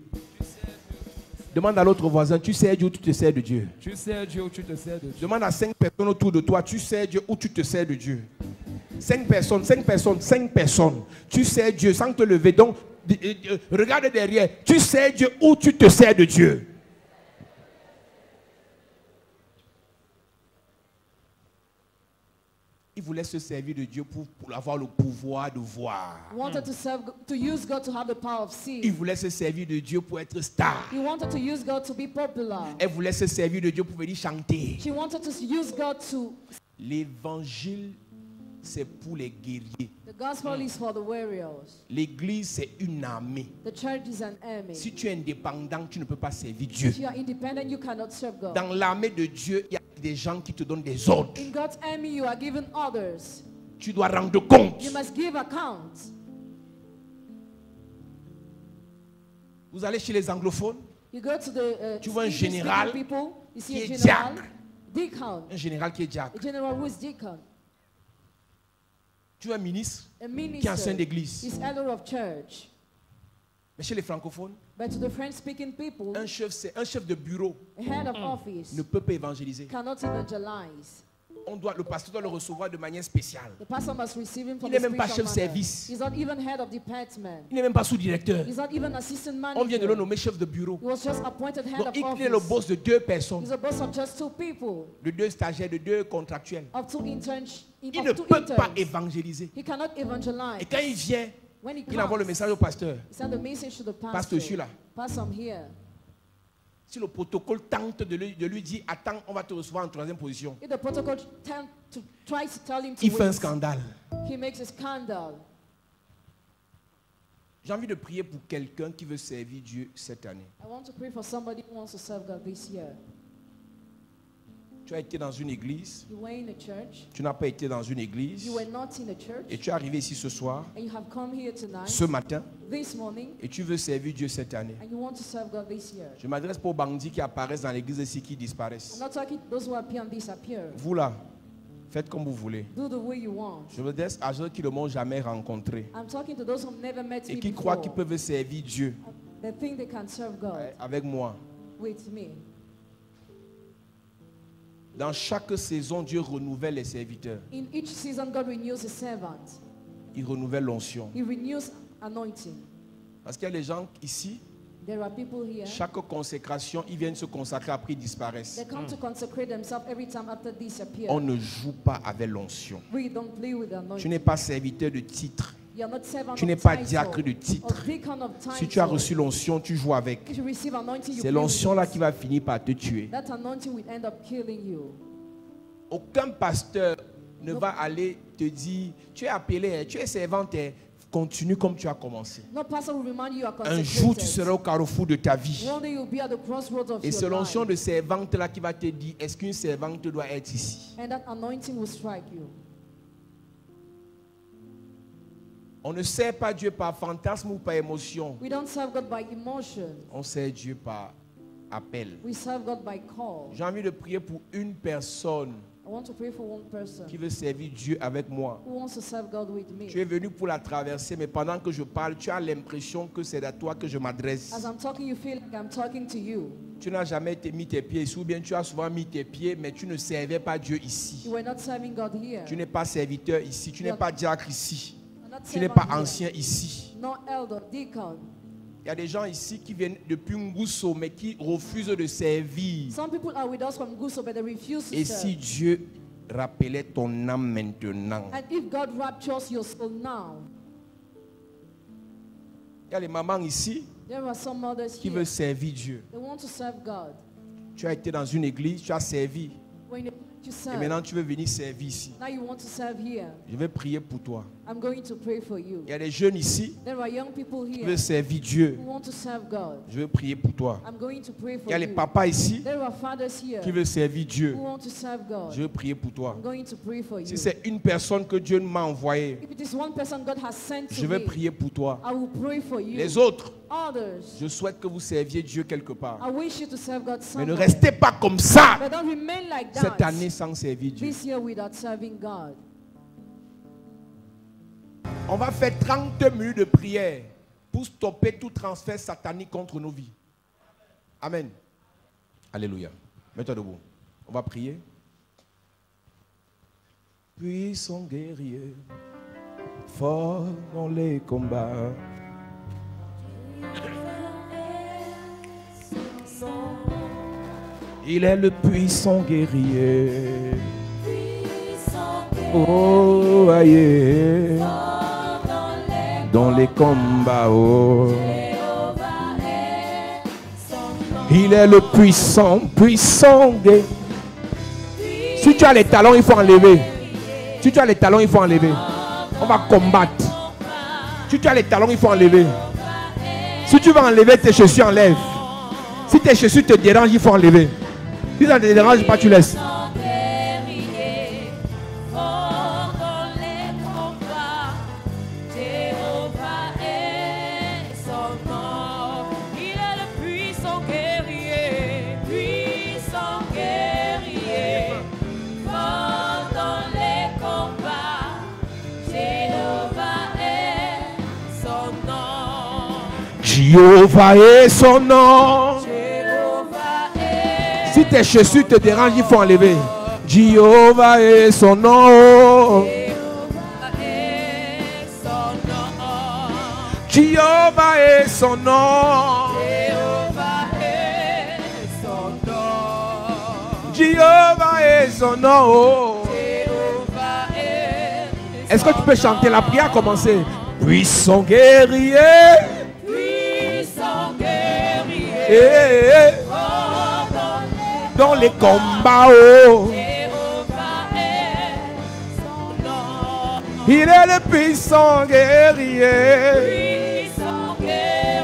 Demande à l'autre voisin, tu sers Dieu ou tu te sers de Dieu. Tu sers Dieu ou tu te sers de Dieu. Demande à 5 personnes autour de toi, tu sers Dieu ou tu te sers de Dieu. 5 personnes, 5 personnes, 5 personnes. Tu sers Dieu sans te lever. Donc, regarde derrière. Tu sers Dieu ou tu te sers de Dieu. Il voulait se servir de Dieu pour avoir le pouvoir de voir. Wanted to serve, to use God to have the power of Il seeing. voulait se servir de Dieu pour être star. He wanted to use God to be popular. Elle voulait se servir de Dieu pour venir chanter. She wanted to use God to. L'évangile c'est pour les guerriers. The gospel is for the warriors. L'église, c'est une armée. The church is an army. Si tu es indépendant, tu ne peux pas servir Dieu. If you are independent, you cannot serve God. Dans l'armée de Dieu, il y a des gens qui te donnent des ordres. In God's army, you are given orders. Tu dois rendre compte. You must give account. Vous allez chez les anglophones, You go to the tu vois un English-speaking général people, you see qui a est general, diacre. deacon, Un général qui est diacre. a general who is deacon, Tu vois un ministre a qui est minister, ancien d'église. is elder of church. Mais chez les francophones, But to the French-speaking people, un chef de bureau a head of office ne peut pas évangéliser. cannot evangelize. Le pasteur doit le recevoir de manière spéciale. The pastor must receive him from Il n'est the même pas spiritual chef manner. service. He's not even head of department. Il n'est même pas sous-directeur. He's not even assistant manager. On vient de le nommer chef de bureau. He was just appointed head Donc of il est le office. boss de 2 personnes, He's a boss of just 2 people, de 2 stagiaires, de 2 contractuels. of 2 interns. Il ne peut pas évangéliser. He cannot evangelize. Et quand il vient, When he il envoie le comes, message au pasteur. he send a message to the Pasteur, pastor. je suis là. Pastor, I'm here. Si le protocole tente de lui dire, attends, on va te recevoir en 3e position, If the protocol tries to tell him to il fait un wait, scandale. he makes a scandal. J'ai envie de prier pour quelqu'un qui veut servir Dieu cette année. I want to pray for somebody who wants to serve God this year. Tu as été dans une église, You were in a church. tu n'as pas été dans une église, You were not in a church. et tu es arrivé ici ce soir, And you have come here tonight, ce matin, this morning, et tu veux servir Dieu cette année. and you want to serve God this year. Je m'adresse pas aux bandits qui apparaissent dans l'église ici, qui I'm disparaissent. not talking to those who appear and disappear. Vous là, faites comme vous voulez. Do the way you want. Je m'adresse à ceux qui ne m'ont jamais rencontré I'm talking to those who have never met et me qui croient before. qu'ils peuvent servir Dieu They think they can serve God avec moi. with me. Dans chaque saison, Dieu renouvelle les serviteurs. In each season, God renews His servant. Il renouvelle l'onction. He renews anointing. Parce qu'il y a des gens ici, There are people here. chaque consécration, ils viennent se consacrer, après ils disparaissent. They come to consecrate themselves every time after disappear. On ne joue pas avec l'onction. We don't play with Tu anointing. n'es pas serviteur de titre. You are not servant Tu n'es of pas title, diacre de titre. or deacon of title. Si tu as reçu l'onction, tu joues avec. If you receive anointing, you C'est play l'onction with là it. qui va finir par te tuer. That anointing will end up killing you. Aucun pasteur ne va aller te dire, tu es appelé, hein, tu es servante, hein, continue comme tu as commencé. No pastor will remind you you are Un consecrated. jour, tu seras au carrefour de ta vie. One day you'll be at the crossroads of Et c'est your l'onction life. de servante là qui va te dire, est-ce qu'une servante doit être ici? And that anointing will strike you. On ne sert pas Dieu par fantasme ou par émotion. We don't serve God by emotion. On sert Dieu par appel. We serve God by call. J'ai envie de prier pour une personne I want to pray for one person qui veut servir Dieu avec moi. who wants to serve God with me. Tu es venu pour la traverser, mais pendant que je parle, tu as l'impression que c'est à toi que je m'adresse. As I'm talking, you feel like I'm talking to you. Tu n'as jamais mis tes pieds ici, ou bien tu as souvent mis tes pieds, mais tu ne servais pas Dieu ici. You were not serving God here. Tu n'es pas serviteur ici, tu n'es pas diacre ici, You're not tu n'es servant pas here. ancien ici. No elder, deacon. Il y a des gens ici qui viennent depuis Ngusso, mais qui refusent de servir. Some people are with us from Guso, but they refuse to Et serve. si Dieu rappelait ton âme maintenant? And if God raptures your soul now, Il y a les mamans ici there are some mothers qui here. veulent servir Dieu. They want to serve God. Tu as été dans une église, tu as servi. When you Et serve, maintenant tu veux venir servir ici. now you want to serve here. Je vais prier pour toi. I'm going to pray for you. Il y a des jeunes ici There are young people qui here veulent servir Dieu. who want to serve God. Je vais prier pour toi. I'm going to pray Il for y a les you. papas ici There are fathers here qui veulent servir Dieu. who want to serve God. Je vais prier pour toi. I'm going to pray for you. Si c'est une personne que Dieu m'a envoyée, If it is one person God has sent to je vais me, prier pour toi. I will pray for you. Les autres, Others, je souhaite que vous serviez Dieu quelque part. I wish you to serve God Mais ne somewhere. restez pas comme ça But don't remain like that cette année sans servir Dieu. this year without serving God. On va faire 30 minutes de prière pour stopper tout transfert satanique contre nos vies. Amen. Alléluia. Mets-toi debout. On va prier. Puissant guerrier, fort dans les combats. Il est le puissant guerrier. Oh, aïe. Dans les combats, oh. Il est le puissant, puissant guerrier. Si tu as les talons, il faut enlever. Si tu as les talons, il faut enlever. On va combattre. Si tu as les talons, il faut enlever. Si tu vas enlever tes chaussures, enlève. Si tes chaussures te dérangent, il faut enlever. Si ça ne te dérange pas, tu laisses. Jéhovah est son nom. Si tes chaussures te dérangent, il faut enlever. Jéhovah est son nom. Jéhovah est son nom. Jéhovah est son nom. Est-ce que tu peux chanter? La prière a commencé. Puissant guerrier. Dans les combats, oh. Il est le puissant guerrier.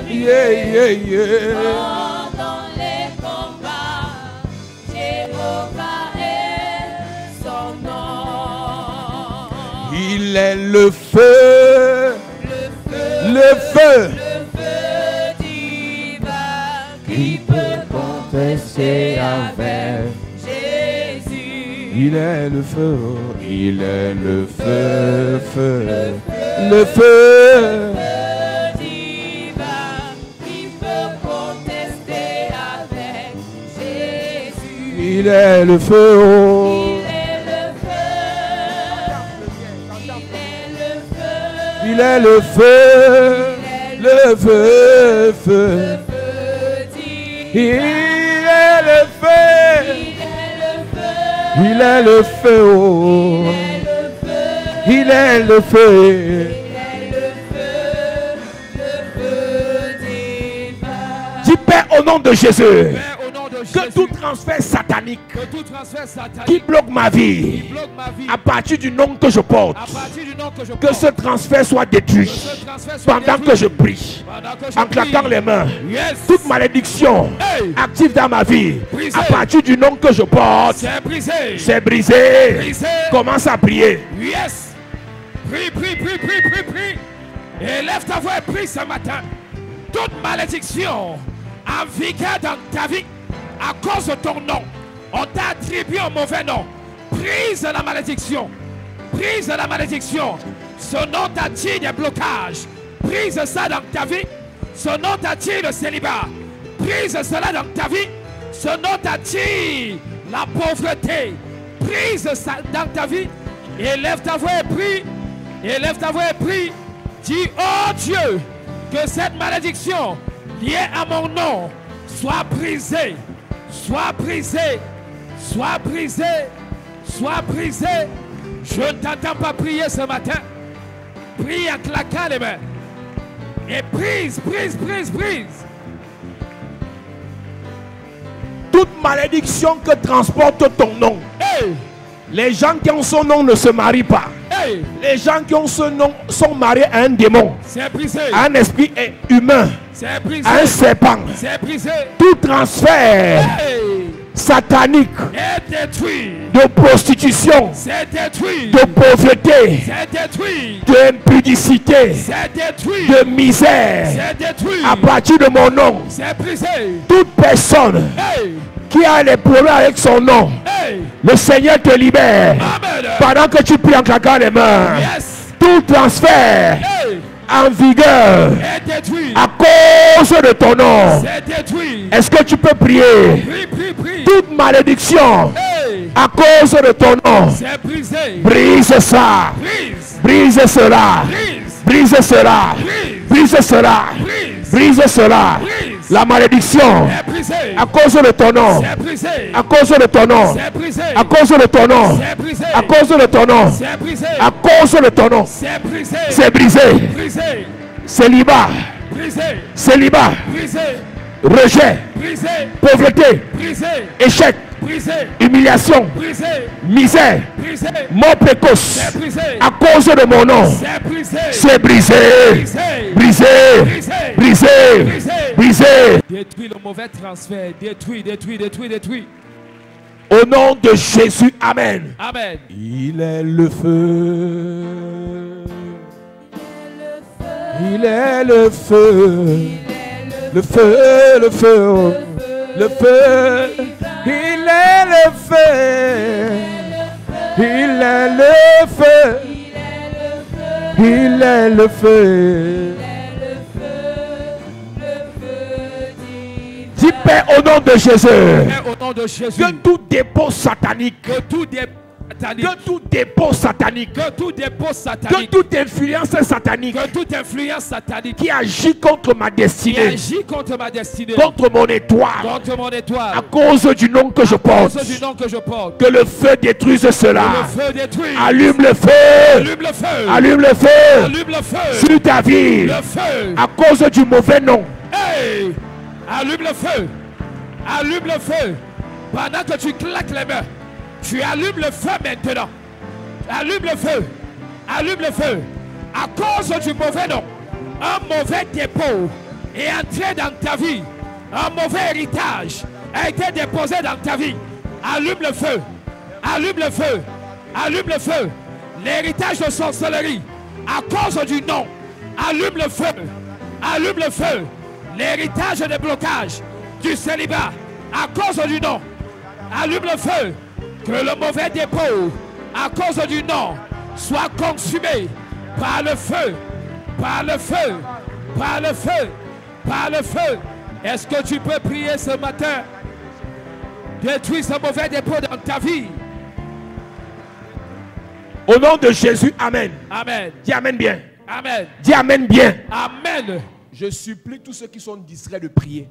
Yeah, yeah, yeah. Dans les combats, Jéhovah est son nom. Il est le feu. Le feu. Qui peut contester avec Jésus? Il est le feu, il est le feu, feu, le feu. Divin, qui peut contester avec Jésus? Il est le feu, oh. Il est le feu, le feu, feu. Il est le feu. Il est le feu. Oh. Il est le feu. Dis Père au nom de Jésus. Que tout transfert satanique qui bloque ma vie, à partir du nom que je porte, que ce transfert soit détruit pendant que je prie, en claquant les mains. Toute malédiction active dans ma vie, à partir du nom que je porte, c'est brisé. Commence à prier. Yes. Prie, prie, prie, prie, prie, prie. Et lève ta voix et prie ce matin. Toute malédiction en vigueur dans ta vie, à cause de ton nom, on t'a attribué un mauvais nom. Brise la malédiction. Brise la malédiction. Ce nom t'attire des blocages. Brise ça dans ta vie. Ce nom t'attire le célibat. Brise cela dans ta vie. Ce nom t'attire la pauvreté. Brise ça dans ta vie. Élève ta voix et prie. Élève ta voix et prie. Dis, oh Dieu, que cette malédiction liée à mon nom soit brisée. Soit brisé, soit brisé, soit brisé. Je ne t'entends pas prier ce matin. Prie en claquant les mains. Et brise, brise, brise, brise. Toute malédiction que transporte ton nom. Hey. Les gens qui ont son nom ne se marient pas. Hey. Les gens qui ont ce nom sont mariés à un démon, c'est brisé. À un esprit humain, c'est brisé. À un serpent. C'est brisé. Tout transfert satanique est détruit. De prostitution, c'est détruit. De pauvreté, c'est détruit. D'impudicité, c'est détruit. De misère, c'est détruit. À partir de mon nom, c'est brisé. Toute personne qui a des problèmes avec son nom, le Seigneur te libère. Amen. Pendant que tu pries en claquant les mains. Yes. Tout transfert en vigueur est détruit. À cause de ton nom. C'est détruit. Est-ce que tu peux prier? Prie, prie, prie. Toute malédiction à cause de ton nom, c'est brisé. Brise ça. Brise. Brise cela. Brise. Brise cela. Brise. Brise cela. Brise. Brise cela. Brise. La malédiction c'est brisé. À cause de ton nom. C'est brisé. À cause de ton nom. C'est brisé. À cause de ton nom. C'est brisé. À cause de ton nom. C'est brisé. À cause de ton nom. C'est brisé. C'est brisé. Brisé. Célibat. Brisé. Célibat. Brisé. Rejet. Brisé. Pauvreté. Brisé. Échec. humiliation, misère, mort précoce, à cause de mon nom, c'est brisé, brisé. Détruis le mauvais transfert, détruis. Au nom de Jésus, amen. Amen. Il est le feu. Il est le feu. Le feu. Le feu. Il est le feu. Il est le feu. Il est le feu. Dis Père au nom de Jésus. Que tout dépôt satanique. Que tout dépôt satanique. Que toute influence satanique. Qui agit contre ma destinée. Contre mon étoile. À cause du nom que je porte. Que le feu détruise cela. Allume le feu. Allume le feu. Sur ta vie. À cause du mauvais nom. Hey! Allume le feu. Pendant que tu claques les mains, tu allumes le feu maintenant. Allume le feu. À cause du mauvais nom, un mauvais dépôt est entré dans ta vie. Un mauvais héritage a été déposé dans ta vie. Allume le feu. L'héritage de sorcellerie, à cause du nom, allume le feu. L'héritage des blocages du célibat, à cause du nom, allume le feu. Que le mauvais dépôt, à cause du nom, soit consumé par le feu. Est-ce que tu peux prier ce matin? Détruis ce mauvais dépôt dans ta vie. Au nom de Jésus, amen. Amen. Dis amen bien. Amen. Dis amen bien. Amen. Je supplie tous ceux qui sont distraits de prier.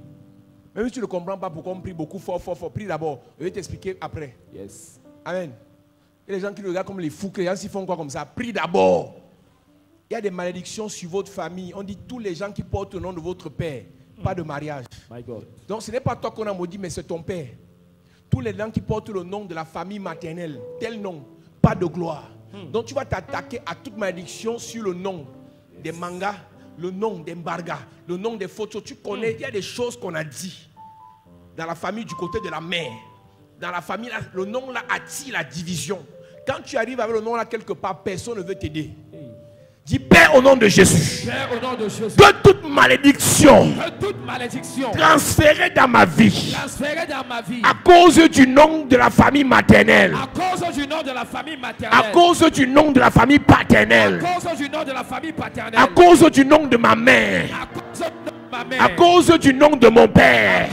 Même si tu ne comprends pas pourquoi on prie beaucoup fort. Prie d'abord. Je vais t'expliquer après. Yes. Amen. Et les gens qui le regardent comme les fous, les gens s'y font quoi comme ça? Prie d'abord. Il y a des malédictions sur votre famille. On dit tous les gens qui portent le nom de votre père. Pas de mariage. My God. Donc ce n'est pas toi qu'on a maudit, mais c'est ton père. Tous les gens qui portent le nom de la famille maternelle. Tel nom. Pas de gloire. Donc tu vas t'attaquer à toute malédiction sur le nom des mangas. Le nom d'embarga, le nom des photos, tu connais, il y a des choses qu'on a dit dans la famille du côté de la mère. Dans la famille, là, le nom là attire la division. Quand tu arrives avec le nom là quelque part, personne ne veut t'aider. Dis Père au nom de Jésus. Père, au nom de Jésus. Que toute malédiction transférée dans ma vie. À cause du nom de la famille maternelle. À cause du nom de la famille maternelle. À cause du nom de la famille paternelle. À cause du nom de la famille paternelle. À cause du nom de ma mère. À cause du nom de mon père.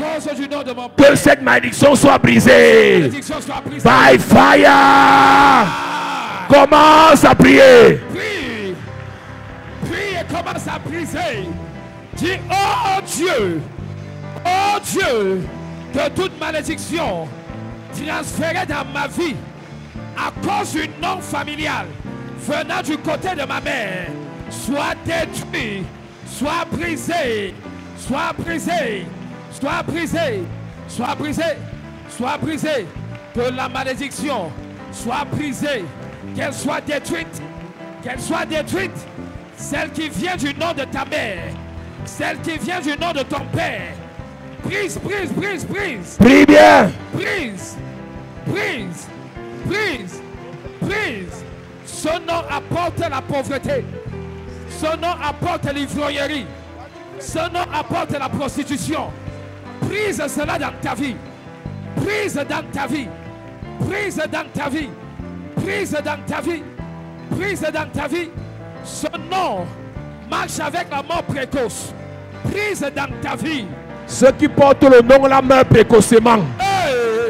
Que cette malédiction soit brisée. By fire. Commence à prier. Prie et commence à briser. Dis, oh Dieu, que toute malédiction transférée dans ma vie à cause du nom familial venant du côté de ma mère soit détruit, soit brisé, soit brisé, soit brisé, soit brisé, soit brisé. Que la malédiction soit brisée, qu'elle soit détruite, celle qui vient du nom de ta mère, celle qui vient du nom de ton père. Brise. Prie bien. Brise. Ce nom apporte la pauvreté. Ce nom apporte l'ivrognerie. Ce nom apporte la prostitution. Brise cela dans ta vie. Brise dans ta vie. Ce nom marche avec la mort précoce. Brise dans ta vie. Ceux qui portent le nom la meurent précocement.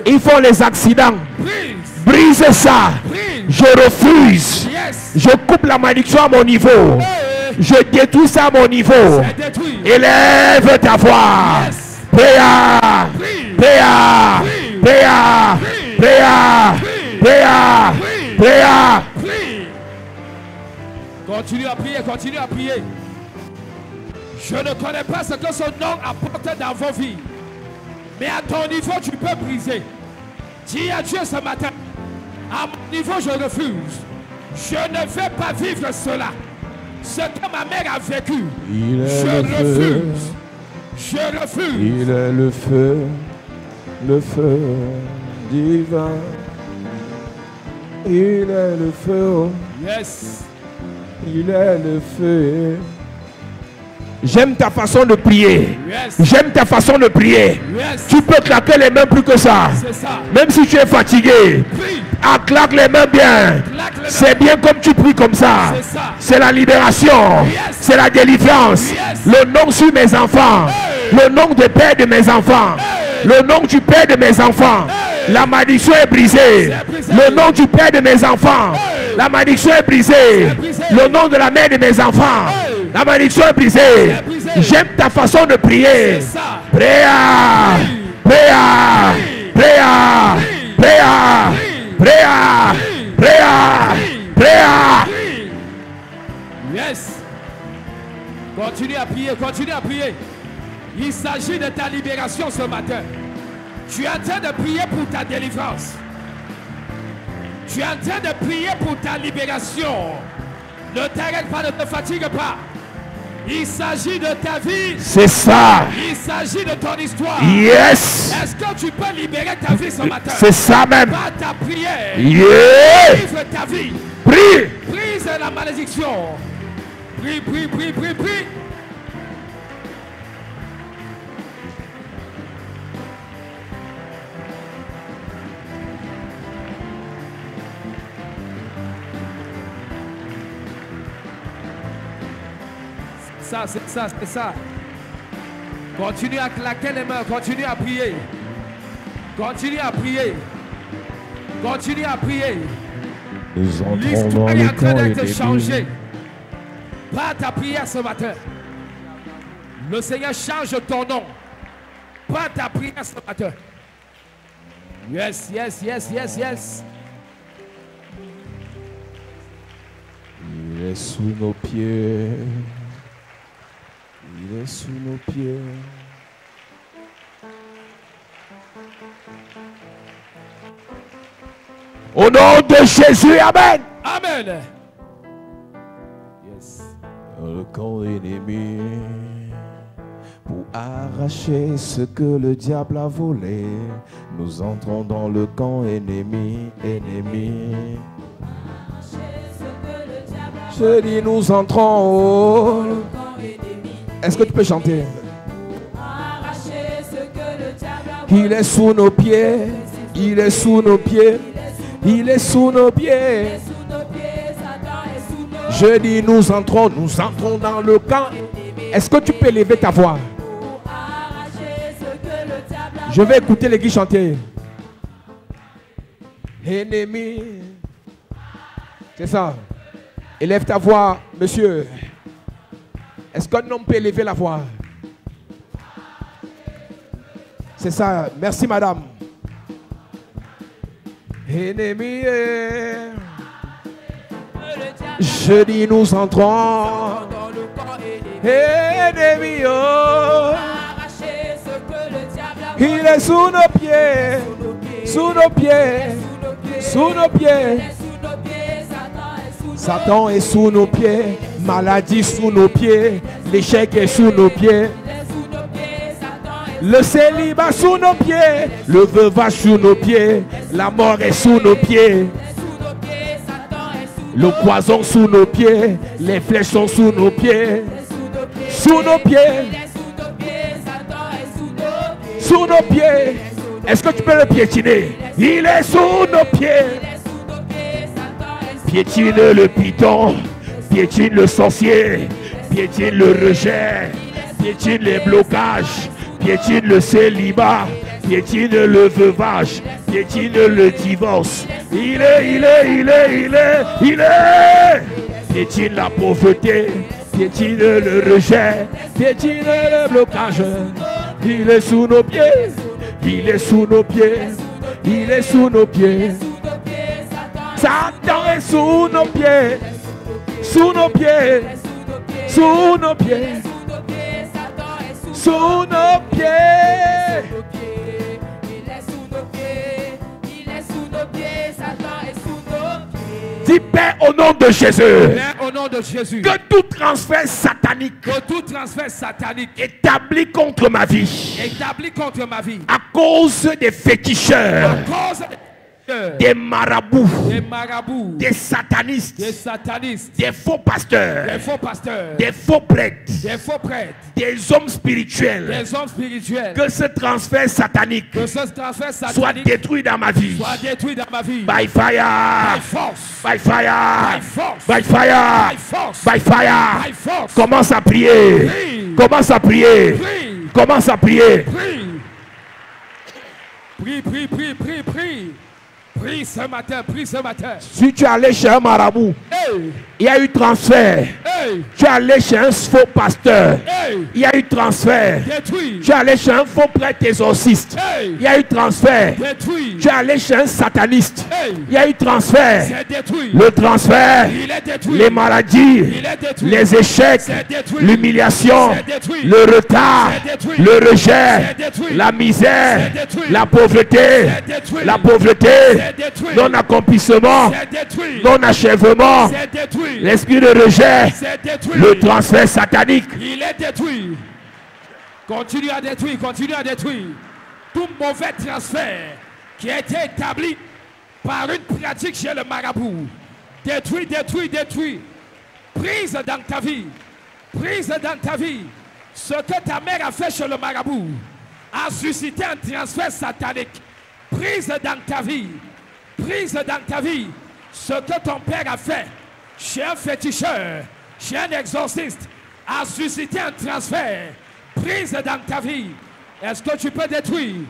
Ils font les accidents. Brise ça. Je refuse. Je coupe la malédiction à mon niveau. Je détruis ça à mon niveau. Élève ta voix. Prière. Continue à prier. Je ne connais pas ce que ce nom apporte dans vos vies. Mais à ton niveau, tu peux briser. Dis à Dieu ce matin, à mon niveau, je refuse. Je ne vais pas vivre cela. Ce que ma mère a vécu, je refuse. Je refuse. Il est le feu divin. Il est le feu. Yes. Il est le feu. J'aime ta façon de prier. Yes. J'aime ta façon de prier. Yes. Tu peux claquer les mains plus que ça. C'est ça. Même si tu es fatigué. Prie. Claque les mains bien. C'est bien comme tu pries comme ça. C'est la libération. Yes. C'est la délivrance. Yes. Le nom sur mes enfants. Hey. Le nom du père de mes enfants. Hey. Le nom du père de mes enfants. Hey. La malédiction est brisée. Le nom du père de mes enfants. Hey. La malédiction est brisée. Le nom de la mère de mes enfants. Hey. La malédiction est brisée. J'aime ta façon de prier. Prière. Prière. Prière. Prière. Prière. Prière. Prière. Yes. Continue à prier, continue à prier. Il s'agit de ta libération ce matin. Tu es en train de prier pour ta délivrance. Tu es en train de prier pour ta libération. Ne t'arrête pas, ne te fatigue pas. Il s'agit de ta vie. C'est ça. Il s'agit de ton histoire. Yes. Est-ce que tu peux libérer ta vie ce matin? C'est ça même. Par ta prière. Yeah. Livre ta vie. Prie. Brise la malédiction. Prie, prie, prie, prie, prie. Ça, c'est ça, c'est ça. Continue à claquer les mains, continue à prier. Continue à prier. Continue à prier. L'histoire est en train d'être changée par ta prière ce matin. Le Seigneur change ton nom par ta prière ce matin. Yes, yes, yes, yes, yes. Il est sous nos pieds. Il est sous nos pieds. Au nom de Jésus, amen. Amen. Yes. Le camp ennemi, pour arracher ce que le diable a volé, nous entrons dans le camp ennemi, ennemi. Je dis nous entrons. Est-ce que tu peux chanter? Il est sous nos pieds, il est sous nos pieds, il est sous nos pieds. Je dis nous entrons dans le camp. Est-ce que tu peux élever ta voix? Je vais écouter les guides chanter. Ennemi. C'est ça. Élève ta voix, monsieur. Est-ce qu'un homme peut élever la voix? C'est ça. Merci, madame. Ennemi. Je dis nous entrons. Ennemi. Il est sous nos pieds. Sous nos pieds. Sous nos pieds. Satan est sous nos pieds. Maladie sous nos pieds. L'échec est sous nos pieds. Le célibat sous nos pieds. Le veuvage sous nos pieds. La mort est sous nos pieds. Le poison sous nos pieds. Les flèches sont sous nos pieds. Sous nos pieds. Sous nos pieds. Est-ce que tu peux le piétiner? Il est sous nos pieds. Piétine le python. Piétine le sorcier. Piétine le rejet. Piétine les blocages. Piétine le célibat. Piétine le veuvage. Piétine le divorce. Il est. Piétine la pauvreté. Piétine le rejet. Piétine le blocage. Il est sous nos pieds. Il est sous nos pieds. Il est sous nos pieds. Satan est sous nos pieds. Sous nos pieds. Sous nos pieds. Sous nos pieds. Dis Père au nom de Jésus. Père, au nom de Jésus. Que tout transfert satanique. Que tout transfert satanique. Établi contre ma vie. Établi contre ma vie. À cause des féticheurs. À cause des marabouts, des satanistes, des faux pasteurs, des faux prêtres, des hommes spirituels, que ce transfert satanique soit détruit dans ma vie, by fire, by fire, by fire, by fire. Commence à prier, commence à prier, commence à prier. Prie. Prie ce matin, prie ce matin. Si tu es allé chez un marabout, il y a eu transfert. Tu es allé chez un faux pasteur, il y a eu transfert. Tu es allé chez un faux prêtre exorciste, il y a eu transfert. Tu es allé chez un sataniste, il y a eu transfert. Le transfert, les maladies, les échecs, l'humiliation, le retard, le rejet, la misère, la pauvreté, non-accomplissement, non-achèvement, l'esprit de rejet, le transfert satanique. Il est détruit. Continue à détruire, continue à détruire. Tout mauvais transfert qui a été établi par une pratique chez le marabout. Détruit, détruit, détruit. Prise dans ta vie. Prise dans ta vie. Ce que ta mère a fait chez le marabout a suscité un transfert satanique. Prise dans ta vie. Prise dans ta vie. Ce que ton père a fait chez un féticheur, chez un exorciste, a suscité un transfert. Prise dans ta vie. Est-ce que tu peux détruire?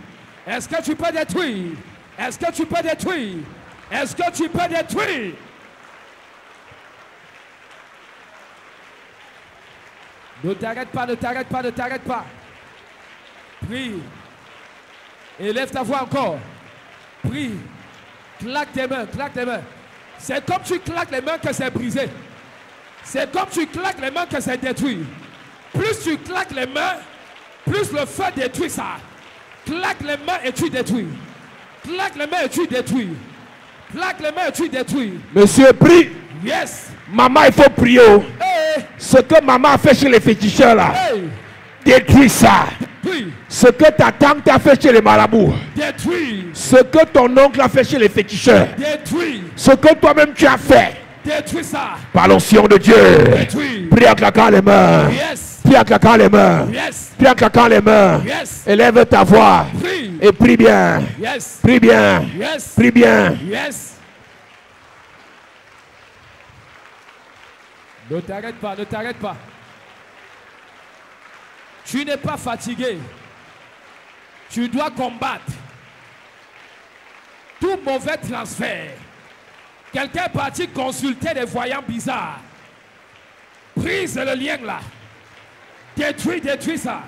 Est-ce que tu peux détruire? Est-ce que tu peux détruire? Est-ce que tu peux détruire? Ne t'arrête pas, ne t'arrête pas, ne t'arrête pas. Prie. Élève ta voix encore. Prie. Claque tes mains, claque tes mains. C'est comme tu claques les mains que c'est brisé. C'est comme tu claques les mains que c'est détruit. Plus tu claques les mains, plus le feu détruit ça. Claque les mains et tu détruis. Claque les mains et tu détruis. Claque les mains et tu détruis. Monsieur, prie. Yes. Maman, il faut prier. Hey. Ce que maman a fait chez les féticheurs là. Hey. Détruis ça. Détruis. Ce que ta tante a fait chez les marabouts. Détruis. Ce que ton oncle a fait chez les féticheurs. Détruis. Ce que toi-même tu as fait. Détruis ça. Par l'onction de Dieu. Détruis. Prie en claquant les mains. Yes. Prie en claquant les mains. Yes. Prie en claquant les mains. Yes. Élève ta voix. Prie. Et prie bien. Yes. Prie bien. Yes. Prie bien. Yes. Ne t'arrête pas, ne t'arrête pas. Tu n'es pas fatigué. Tu dois combattre tout mauvais transfert. Quelqu'un est parti consulter des voyants bizarres. Brise le lien là. Détruis, détruis ça.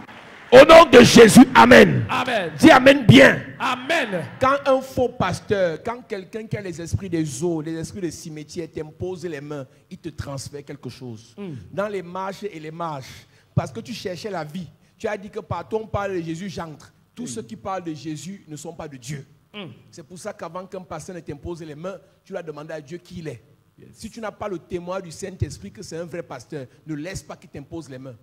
Au nom de Jésus, amen. Amen. Dis amen bien. Amen. Quand un faux pasteur, quand quelqu'un qui a les esprits des eaux, les esprits des cimetières t'impose les mains, il te transfère quelque chose. Dans les marches et les marches, parce que tu cherchais la vie, tu as dit que partout on parle de Jésus, j'entre. Tous ceux qui parlent de Jésus ne sont pas de Dieu. C'est pour ça qu'avant qu'un pasteur ne t'impose les mains, tu dois demander à Dieu qui il est. Yes. Si tu n'as pas le témoin du Saint-Esprit que c'est un vrai pasteur, ne laisse pas qu'il t'impose les mains.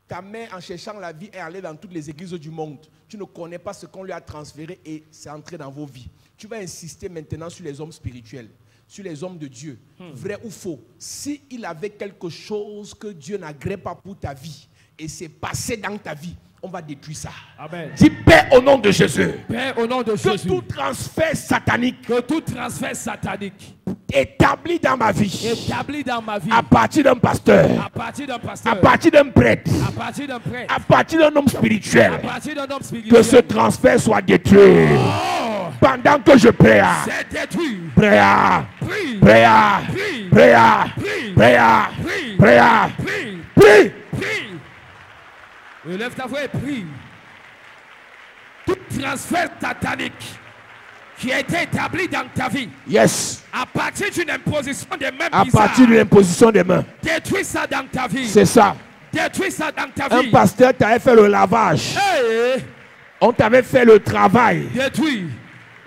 Ta mère, en cherchant la vie, est allée dans toutes les églises du monde. Tu ne connais pas ce qu'on lui a transféré et c'est entré dans vos vies. Tu vas insister maintenant sur les hommes spirituels, sur les hommes de Dieu, vrai ou faux. S'il avait quelque chose que Dieu n'agrée pas pour ta vie et c'est passé dans ta vie, on va détruire ça. Amen. Dis Père au nom de Jésus. Père au nom de Jésus. Que tout transfert satanique. Que tout transfert satanique. Établi dans ma vie. Établi dans ma vie. À partir d'un pasteur. À partir d'un pasteur. À partir d'un prêtre. À partir d'un prêtre. À partir d'un homme spirituel. À partir d'un homme spirituel. Que ce transfert soit détruit. Oh. Pendant que je prie. C'est détruit. Prie. Prie. Prie. Prie. Prie. Prie. Prie. Lève ta voix et prie. Tout transfert satanique qui a été établi dans ta vie. Yes. À partir d'une imposition des mains bizarres. À partir d'une imposition des mains. Détruis ça dans ta vie. C'est ça. Détruis ça dans ta vie. Un pasteur t'avait fait le lavage. Hey. On t'avait fait le travail. Détruis.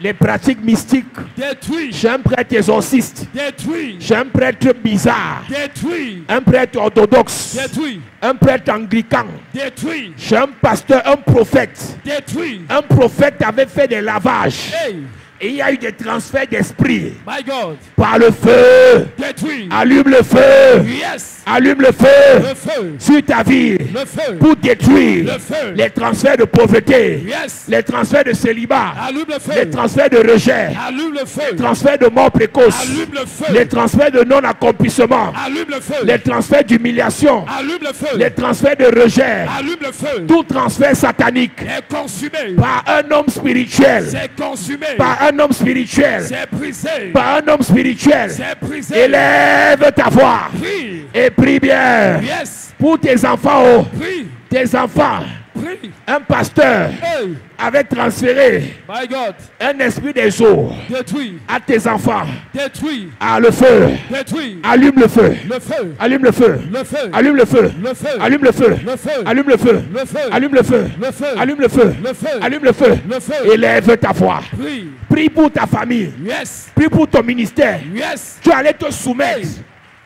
Les pratiques mystiques. Détruis. Je suis un prêtre exorciste. Détruis. Je suis un prêtre bizarre. Détruis. Un prêtre orthodoxe. Détruis. Un prêtre anglican. Détruis. Je suis un pasteur, un prophète. Détruis. Un prophète avait fait des lavages. Hey. Et il y a eu des transferts d'esprit. My God. Par le feu. Détruis. Allume le feu. Yes. Allume le feu. Le feu. Sur ta vie. Le feu. Pour détruire Le feu. les transferts de pauvreté. Yes. Les transferts de célibat. Allume le feu. Les transferts de rejet. Allume le feu. Les transferts de mort précoce. Allume le feu. Les transferts de non-accomplissement. Allume le feu. Les transferts d'humiliation. Allume le feu. Les transferts de rejet. Allume le feu. Tout transfert satanique. Est consumé. Par un homme spirituel. C'est consumé. Par un homme spirituel. C'est brisé. Par un homme spirituel. C'est brisé. Élève ta voix. Prie. Et prie bien. Yes. Pour tes enfants. Oh. Prie. Tes enfants. Prie. Un pasteur Hey. avait transféré My God. un esprit des eaux Détruis. à tes enfants. Détruis. Ah, le feu. Détruis. Allume le feu. Le feu. Allume le feu. Le feu. Allume le feu. Le feu. Allume le feu. Le feu. Allume le feu. Le feu. Allume le feu. Le feu. Allume le feu. Le feu. Allume le feu. Le feu. Élève ta voix. Prie. Prie pour ta famille. Yes. Prie pour ton ministère. Yes. Tu allais te soumettre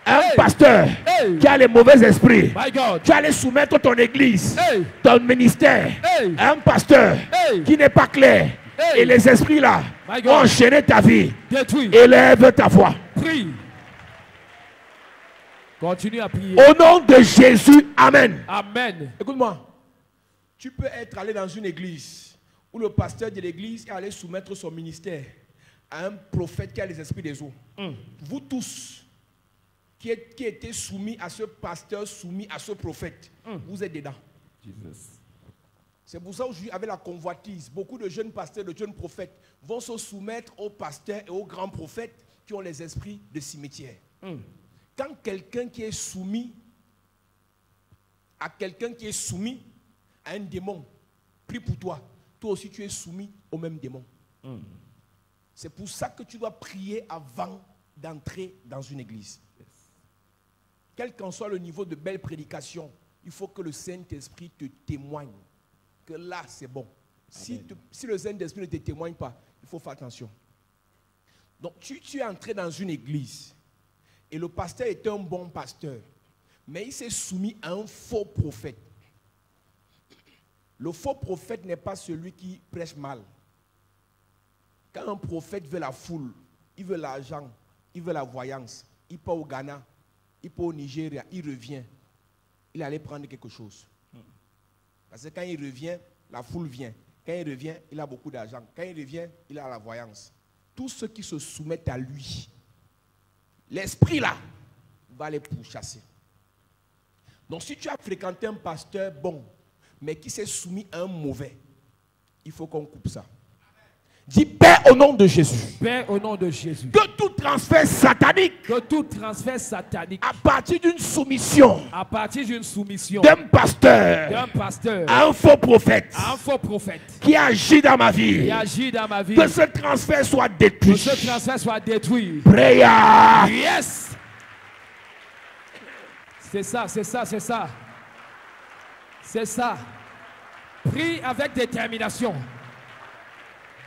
à un Hey. pasteur Hey. qui a les mauvais esprits. My God. Tu allais soumettre ton église, Hey. ton ministère, Hey. à un pasteur Hey. qui n'est pas clair. Hey. Et les esprits là My God. vont enchaîner ta vie. Détruis. Élève ta voix. Prie. Continue à prier. Au nom de Jésus, Amen. Amen. Écoute-moi. Tu peux être allé dans une église où le pasteur de l'église est allé soumettre son ministère à un prophète qui a les esprits des eaux. Vous tous qui étaient soumis à ce pasteur, soumis à ce prophète, vous êtes dedans. Jesus. C'est pour ça qu'aujourd'hui, avec la convoitise, beaucoup de jeunes pasteurs, de jeunes prophètes vont se soumettre aux pasteurs et aux grands prophètes qui ont les esprits de cimetière. Quand quelqu'un qui est soumis à quelqu'un qui est soumis à un démon, prie pour toi. Toi aussi, tu es soumis au même démon. C'est pour ça que tu dois prier avant d'entrer dans une église. Quel qu'en soit le niveau de belle prédication, il faut que le Saint-Esprit te témoigne que là, c'est bon. Si le Saint-Esprit ne te témoigne pas, il faut faire attention. Donc, tu es entré dans une église et le pasteur était un bon pasteur, mais il s'est soumis à un faux prophète. Le faux prophète n'est pas celui qui prêche mal. Quand un prophète veut la foule, il veut l'argent, il veut la voyance, il part au Ghana, il part au Nigeria, il revient, il allait prendre quelque chose. Parce que quand il revient, la foule vient. Quand il revient, il a beaucoup d'argent. Quand il revient, il a la voyance. Tous ceux qui se soumettent à lui, l'esprit là, va les pourchasser. Donc si tu as fréquenté un pasteur bon, mais qui s'est soumis à un mauvais, il faut qu'on coupe ça. Dis Père au nom de Jésus. Père au nom de Jésus. Que tout transfert satanique. Que tout transfert satanique. À partir d'une soumission. À partir d'une soumission. D'un pasteur. D'un pasteur. À un faux prophète. À un faux prophète. Qui agit dans ma vie. Qui agit dans ma vie. Que ce transfert soit détruit. Que ce transfert soit détruit. Prière. Yes. C'est ça, c'est ça, c'est ça. C'est ça. Prie avec détermination.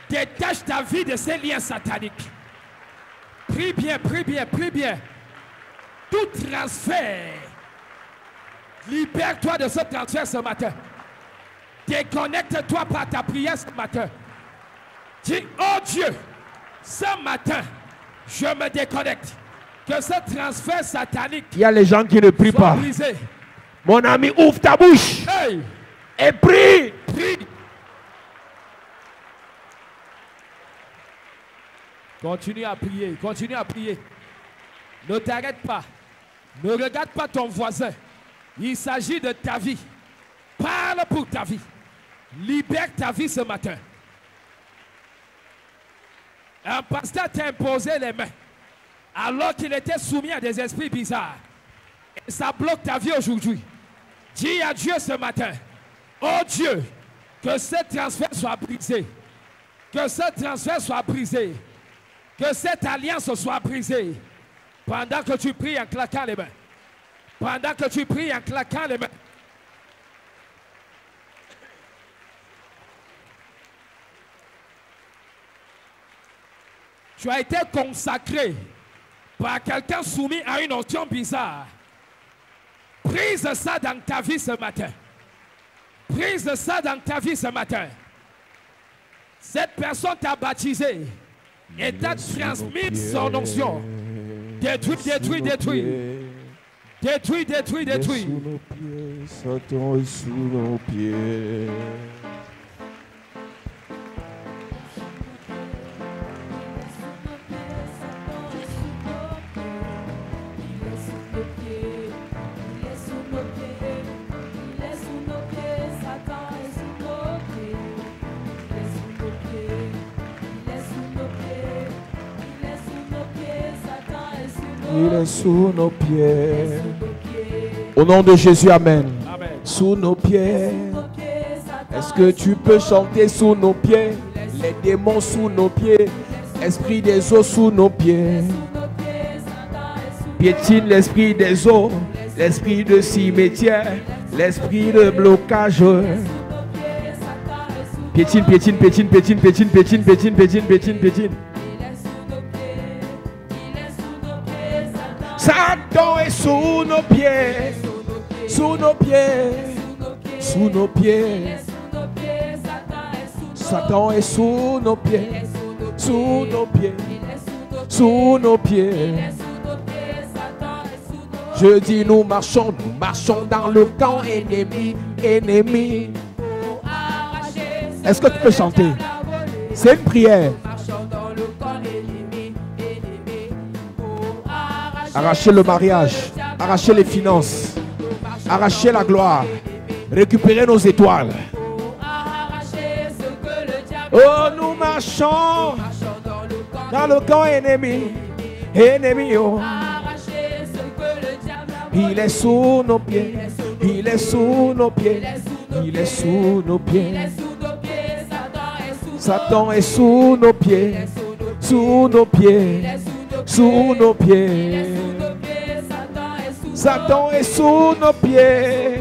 Détache ta vie de ces liens sataniques. Prie bien, prie bien, prie bien. Tout transfert. Libère-toi de ce transfert ce matin. Déconnecte-toi par ta prière ce matin. Dis, oh Dieu, ce matin, je me déconnecte. Que ce transfert satanique. Il y a les gens qui ne prient pas. Brisé. Mon ami, ouvre ta bouche. Hey. Et prie. Prie. Continue à prier, continue à prier. Ne t'arrête pas. Ne regarde pas ton voisin. Il s'agit de ta vie. Parle pour ta vie. Libère ta vie ce matin. Un pasteur t'a imposé les mains alors qu'il était soumis à des esprits bizarres. Et ça bloque ta vie aujourd'hui. Dis à Dieu ce matin, oh Dieu, que ce transfert soit brisé. Que ce transfert soit brisé. Que cette alliance soit brisée. Pendant que tu pries en claquant les mains. Pendant que tu pries en claquant les mains. Tu as été consacré par quelqu'un soumis à une onction bizarre. Prise ça dans ta vie ce matin. Prise ça dans ta vie ce matin. Cette personne t'a baptisé et t'a transmis son onction. Détruis, détruis, détruis. Détruis, détruis, détruis. Sous nos pieds, Satan est sous nos pieds. Il est sous nos pieds. Au nom de Jésus, amen. Amen. Sous nos pieds. Est-ce que tu peux chanter sous nos pieds? Les démons sous nos pieds. Esprit des eaux sous nos pieds. Piétine l'esprit des eaux. L'esprit de cimetière. L'esprit de blocage. Piétine, piétine, piétine, piétine, piétine, piétine, piétine, piétine, piétine, piétine. Satan est sous nos pieds, sous nos pieds, sous nos pieds. Satan est sous nos pieds, sous nos pieds, sous nos pieds. Je dis nous marchons dans le camp ennemi, ennemi. Est-ce que tu peux chanter? C'est une prière. Arracher le mariage, arracher les finances, arracher la gloire, récupérer nos étoiles. Oh, nous marchons dans le camp ennemi, ennemi. Oh. Il est sous nos pieds, il est sous nos pieds, il est sous nos pieds. Satan est sous nos pieds, sous nos pieds. Sous nos pieds, Satan est sous nos pieds.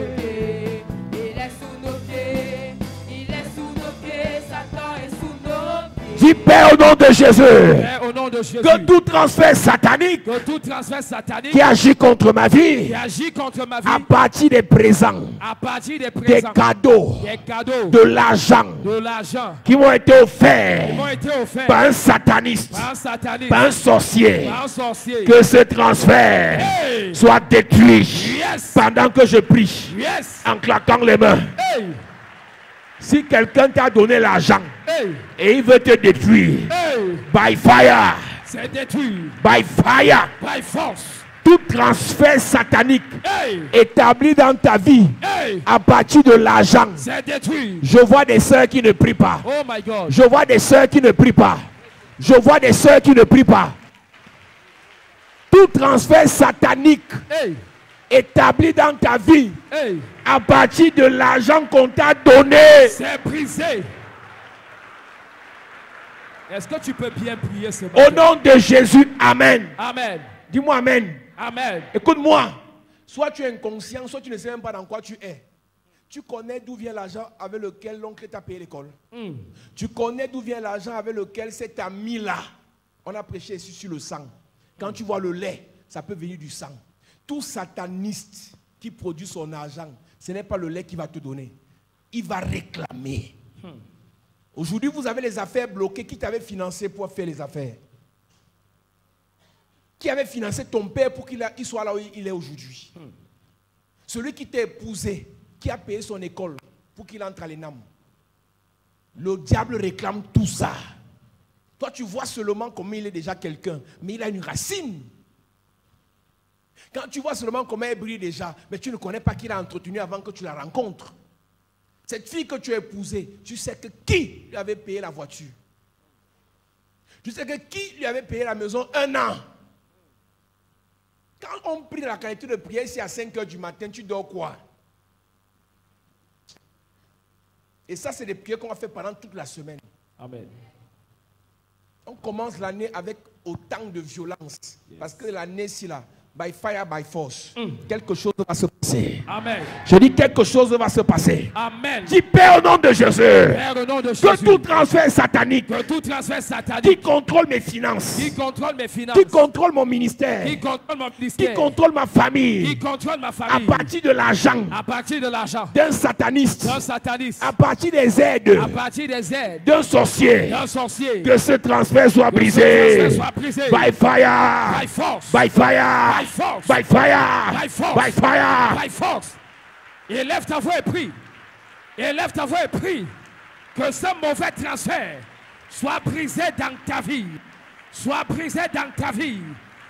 Il est sous nos pieds, il est sous nos pieds, Satan est sous nos pieds. Dis Père au nom de Jésus, Père, au nom de Jésus, que tout transfert satanique, qui agit contre ma vie, à partir des présents, des cadeaux, de l'argent qui m'ont été offerts par un sataniste, par un sorcier, que ce transfert soit détruit pendant que je prie, en claquant les mains. Si quelqu'un t'a donné l'argent et il veut te détruire, by fire, c'est détruit. By fire, by force. Tout transfert satanique établi dans ta vie à partir de l'argent, c'est détruit. Je vois des sœurs qui ne prient pas. Oh my God. Je vois des sœurs qui ne prient pas. Je vois des sœurs qui ne prient pas. Tout transfert satanique établi dans ta vie à partir de l'argent qu'on t'a donné, c'est brisé. Est-ce que tu peux bien prier ce matin? Au nom de Jésus, amen. Amen. Dis-moi amen. Amen. Écoute-moi. Soit tu es inconscient, soit tu ne sais même pas dans quoi tu es. Tu connais d'où vient l'argent avec lequel l'oncle t'a payé l'école. Tu connais d'où vient l'argent avec lequel cet ami-là. On a prêché ici sur le sang. Quand tu vois le lait, ça peut venir du sang. Tout sataniste qui produit son argent, ce n'est pas le lait qu'il va te donner. Il va réclamer. Aujourd'hui, vous avez les affaires bloquées. Qui t'avait financé pour faire les affaires? Qui avait financé ton père pour qu'il soit là où il est aujourd'hui? Celui qui t'a épousé, qui a payé son école pour qu'il entre à l'ENAM. Le diable réclame tout ça. Toi, tu vois seulement comment il est déjà quelqu'un, mais il a une racine. Quand tu vois seulement comment il brille déjà, mais tu ne connais pas qui l'a entretenu avant que tu la rencontres. Cette fille que tu as épousée, tu sais que qui lui avait payé la voiture? Tu sais que qui lui avait payé la maison 1 an? Quand on prie la qualité de prière ici à 5 h du matin, tu dors quoi? Et ça, c'est des prières qu'on a fait pendant toute la semaine. Amen. On commence l'année avec autant de violence. Parce que l'année, c'est là, by fire, by force. Quelque chose va se passer. passer. Amen. Je dis quelque chose va se passer. Amen. Dis Père au nom de Jésus. Père, au nom de Jésus. Que tout transfert satanique. Que tout transfert satanique. Qui contrôle mes finances. Qui contrôle mes finances. Qui contrôle mon ministère. Qui contrôle mon ministère. Qui contrôle ma famille. Qui contrôle ma famille. À partir de l'argent. À partir de l'argent. D'un sataniste. D'un sataniste. À partir des aides. À partir des aides. D'un sorcier. D'un sorcier. Que ce transfert soit brisé. By fire. By force. By fire. By force. By fire. By force. By fire. By force. Élève ta voix et prie. Élève ta voix et prie. Que ce mauvais transfert soit brisé dans ta vie. Soit brisé dans ta vie.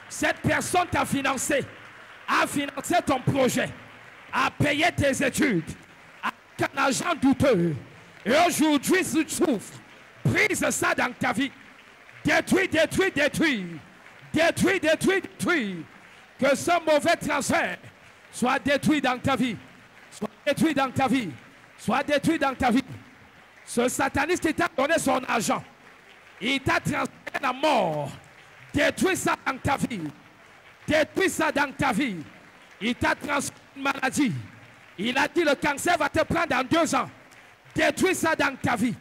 Cette personne t'a financé. A financé ton projet. A payé tes études. Avec un argent douteux. Et aujourd'hui, tu souffres. Brise ça dans ta vie. Détruis, détruis, détruis. Détruis, détruis, détruis. Que ce mauvais transfert soit détruit dans ta vie. Soit détruit dans ta vie. Soit détruit dans ta vie. Ce sataniste qui t'a donné son argent. Il t'a transféré la mort. Détruis ça dans ta vie. Détruis ça dans ta vie. Il t'a transféré une maladie. Il a dit le cancer va te prendre dans 2 ans. Détruis ça dans ta vie.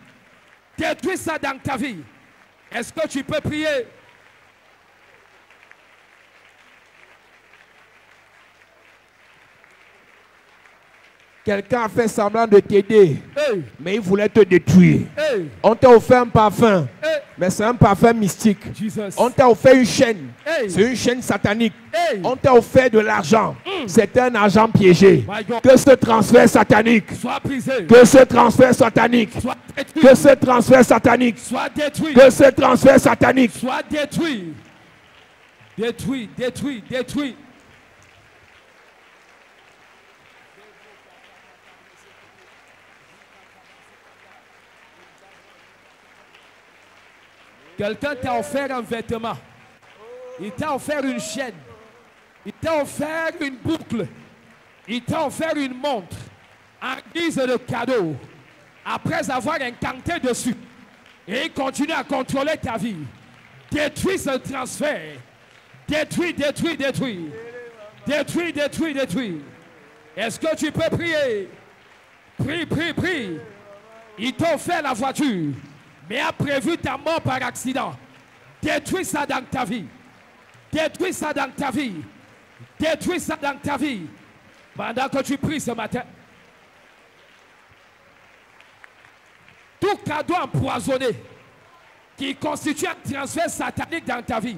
Détruis ça dans ta vie. Est-ce que tu peux prier? Quelqu'un a fait semblant de t'aider, hey, mais il voulait te détruire. Hey, on t'a offert un parfum, hey, mais c'est un parfum mystique. Jesus. On t'a offert une chaîne, hey, c'est une chaîne satanique. Hey, on t'a offert de l'argent, c'est un argent piégé. Que ce transfert satanique soit brisé. Que ce transfert satanique soit détruit. Que ce transfert satanique soit détruit. Que ce transfert satanique soit détruit. Détruit, détruit, détruit. Quelqu'un t'a offert un vêtement. Il t'a offert une chaîne. Il t'a offert une boucle. Il t'a offert une montre en guise de cadeau. Après avoir incanté dessus. Et il continue à contrôler ta vie. Détruis ce transfert. Détruis, détruis, détruis. Détruis, détruis, détruis. Est-ce que tu peux prier? Prie, prie, prie. Il t'a offert la voiture, mais a prévu ta mort par accident. Détruis ça dans ta vie. Détruis ça dans ta vie. Détruis ça dans ta vie. Pendant que tu pries ce matin. Tout cadeau empoisonné qui constitue un transfert satanique dans ta vie.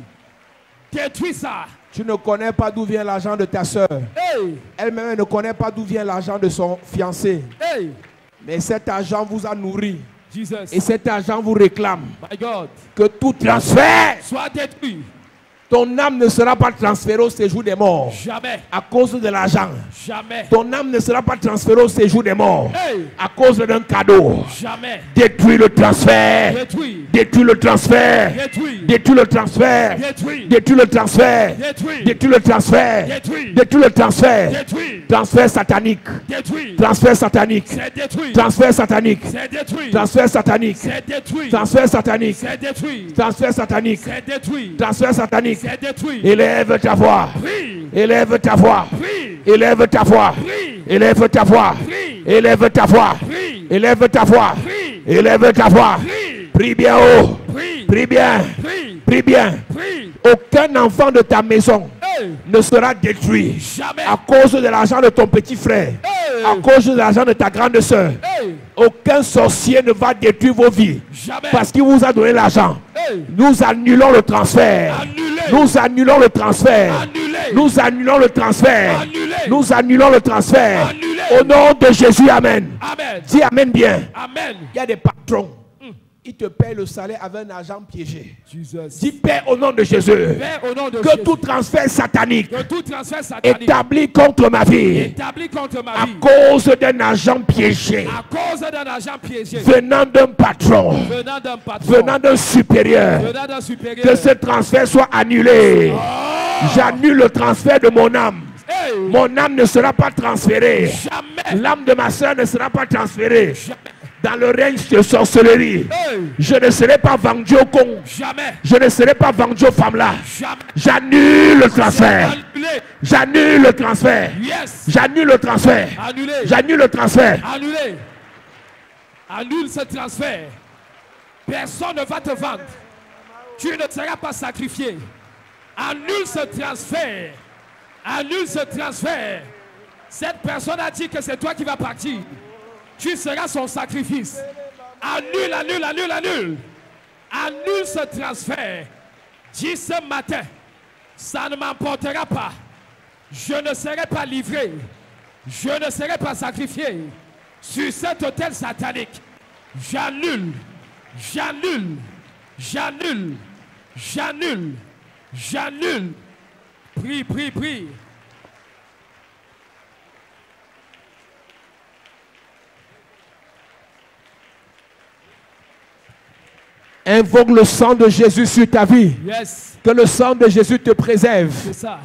Détruis ça. Tu ne connais pas d'où vient l'argent de ta soeur. Hey. Elle-même ne connaît pas d'où vient l'argent de son fiancé. Hey. Mais cet argent vous a nourri. Jesus. Et cet argent vous réclame. My God. Que tout transfert soit détruit. Ton âme ne sera pas transférée au séjour des morts. Jamais. À cause de l'argent. Jamais. Ton âme ne sera pas transférée au séjour des morts. Hey. À cause d'un cadeau. Jamais. Détruis le transfert. Détruis. Détruis le transfert. Détruis. Détruis le transfert. Détruis. Détruis le transfert. Détruis. Détruis le transfert. Détruis. Détruis le transfert. Détruis. Transfert satanique. Détruis. Transfert satanique. C'est détruit. Transfert satanique. C'est détruit. Transfert satanique. C'est détruit. Transfert satanique. C'est détruit. Transfert satanique. C'est détruit. Transfert satanique. C'est détruit. Élève ta voix. Prie. Élève ta voix. Prie. Élève ta voix. Prie. Élève ta voix. Prie. Élève ta voix. Prie. Élève ta voix. Prie. Élève ta voix. Prie. Prie bien haut. Prie. Prie bien. Prie. Prie bien. Prie. Aucun enfant de ta maison Hey. ne sera détruit Jamais. à cause de l'argent de ton petit frère, Hey. à cause de l'argent de ta grande soeur. Hey. Aucun sorcier ne va détruire vos vies Jamais. parce qu'il vous a donné l'argent. Hey. Nous annulons le transfert. Annulé. Nous annulons le transfert. Annulé. Nous annulons le transfert. Annulé. Nous annulons le transfert. Annulé. Au nom de Jésus, amen. Amen. Dis amen bien. Amen. Il y a des patrons. Ils te payent le salaire avec un argent piégé. Jesus. Dis Père au nom de Jésus. Père, au nom de Que Jésus. tout transfert satanique Que tout transfert satanique établi contre ma vie établi contre ma à vie cause d'un argent piégé à cause d'un argent piégé venant d'un patron, venant d'un patron, venant d'un supérieur, venant d'un supérieur, que ce transfert soit annulé. Oh. J'annule le transfert de mon âme. Hey. Mon âme ne sera pas transférée. Jamais. L'âme de ma soeur ne sera pas transférée. Jamais. dans le règne de sorcellerie. Je ne serai pas vendu au con. Jamais. Je ne serai pas vendu aux femmes là. Jamais. J'annule le transfert. J'annule le transfert. Yes. J'annule le transfert. Annulé. J'annule le transfert. Annulé. Annule ce transfert. Personne ne va te vendre. Tu ne seras pas sacrifié. Annule ce transfert. Annule ce transfert. Cette personne a dit que c'est toi qui vas partir. Tu seras son sacrifice. Annule, annule, annule, annule. Annule ce transfert. Dis ce matin, ça ne m'emportera pas. Je ne serai pas livré. Je ne serai pas sacrifié sur cet autel satanique. J'annule, j'annule, j'annule, j'annule, j'annule. Prie, prie, prie. Invoque le sang de Jésus sur ta vie. Yes. Que le sang de Jésus te préserve. C'est ça.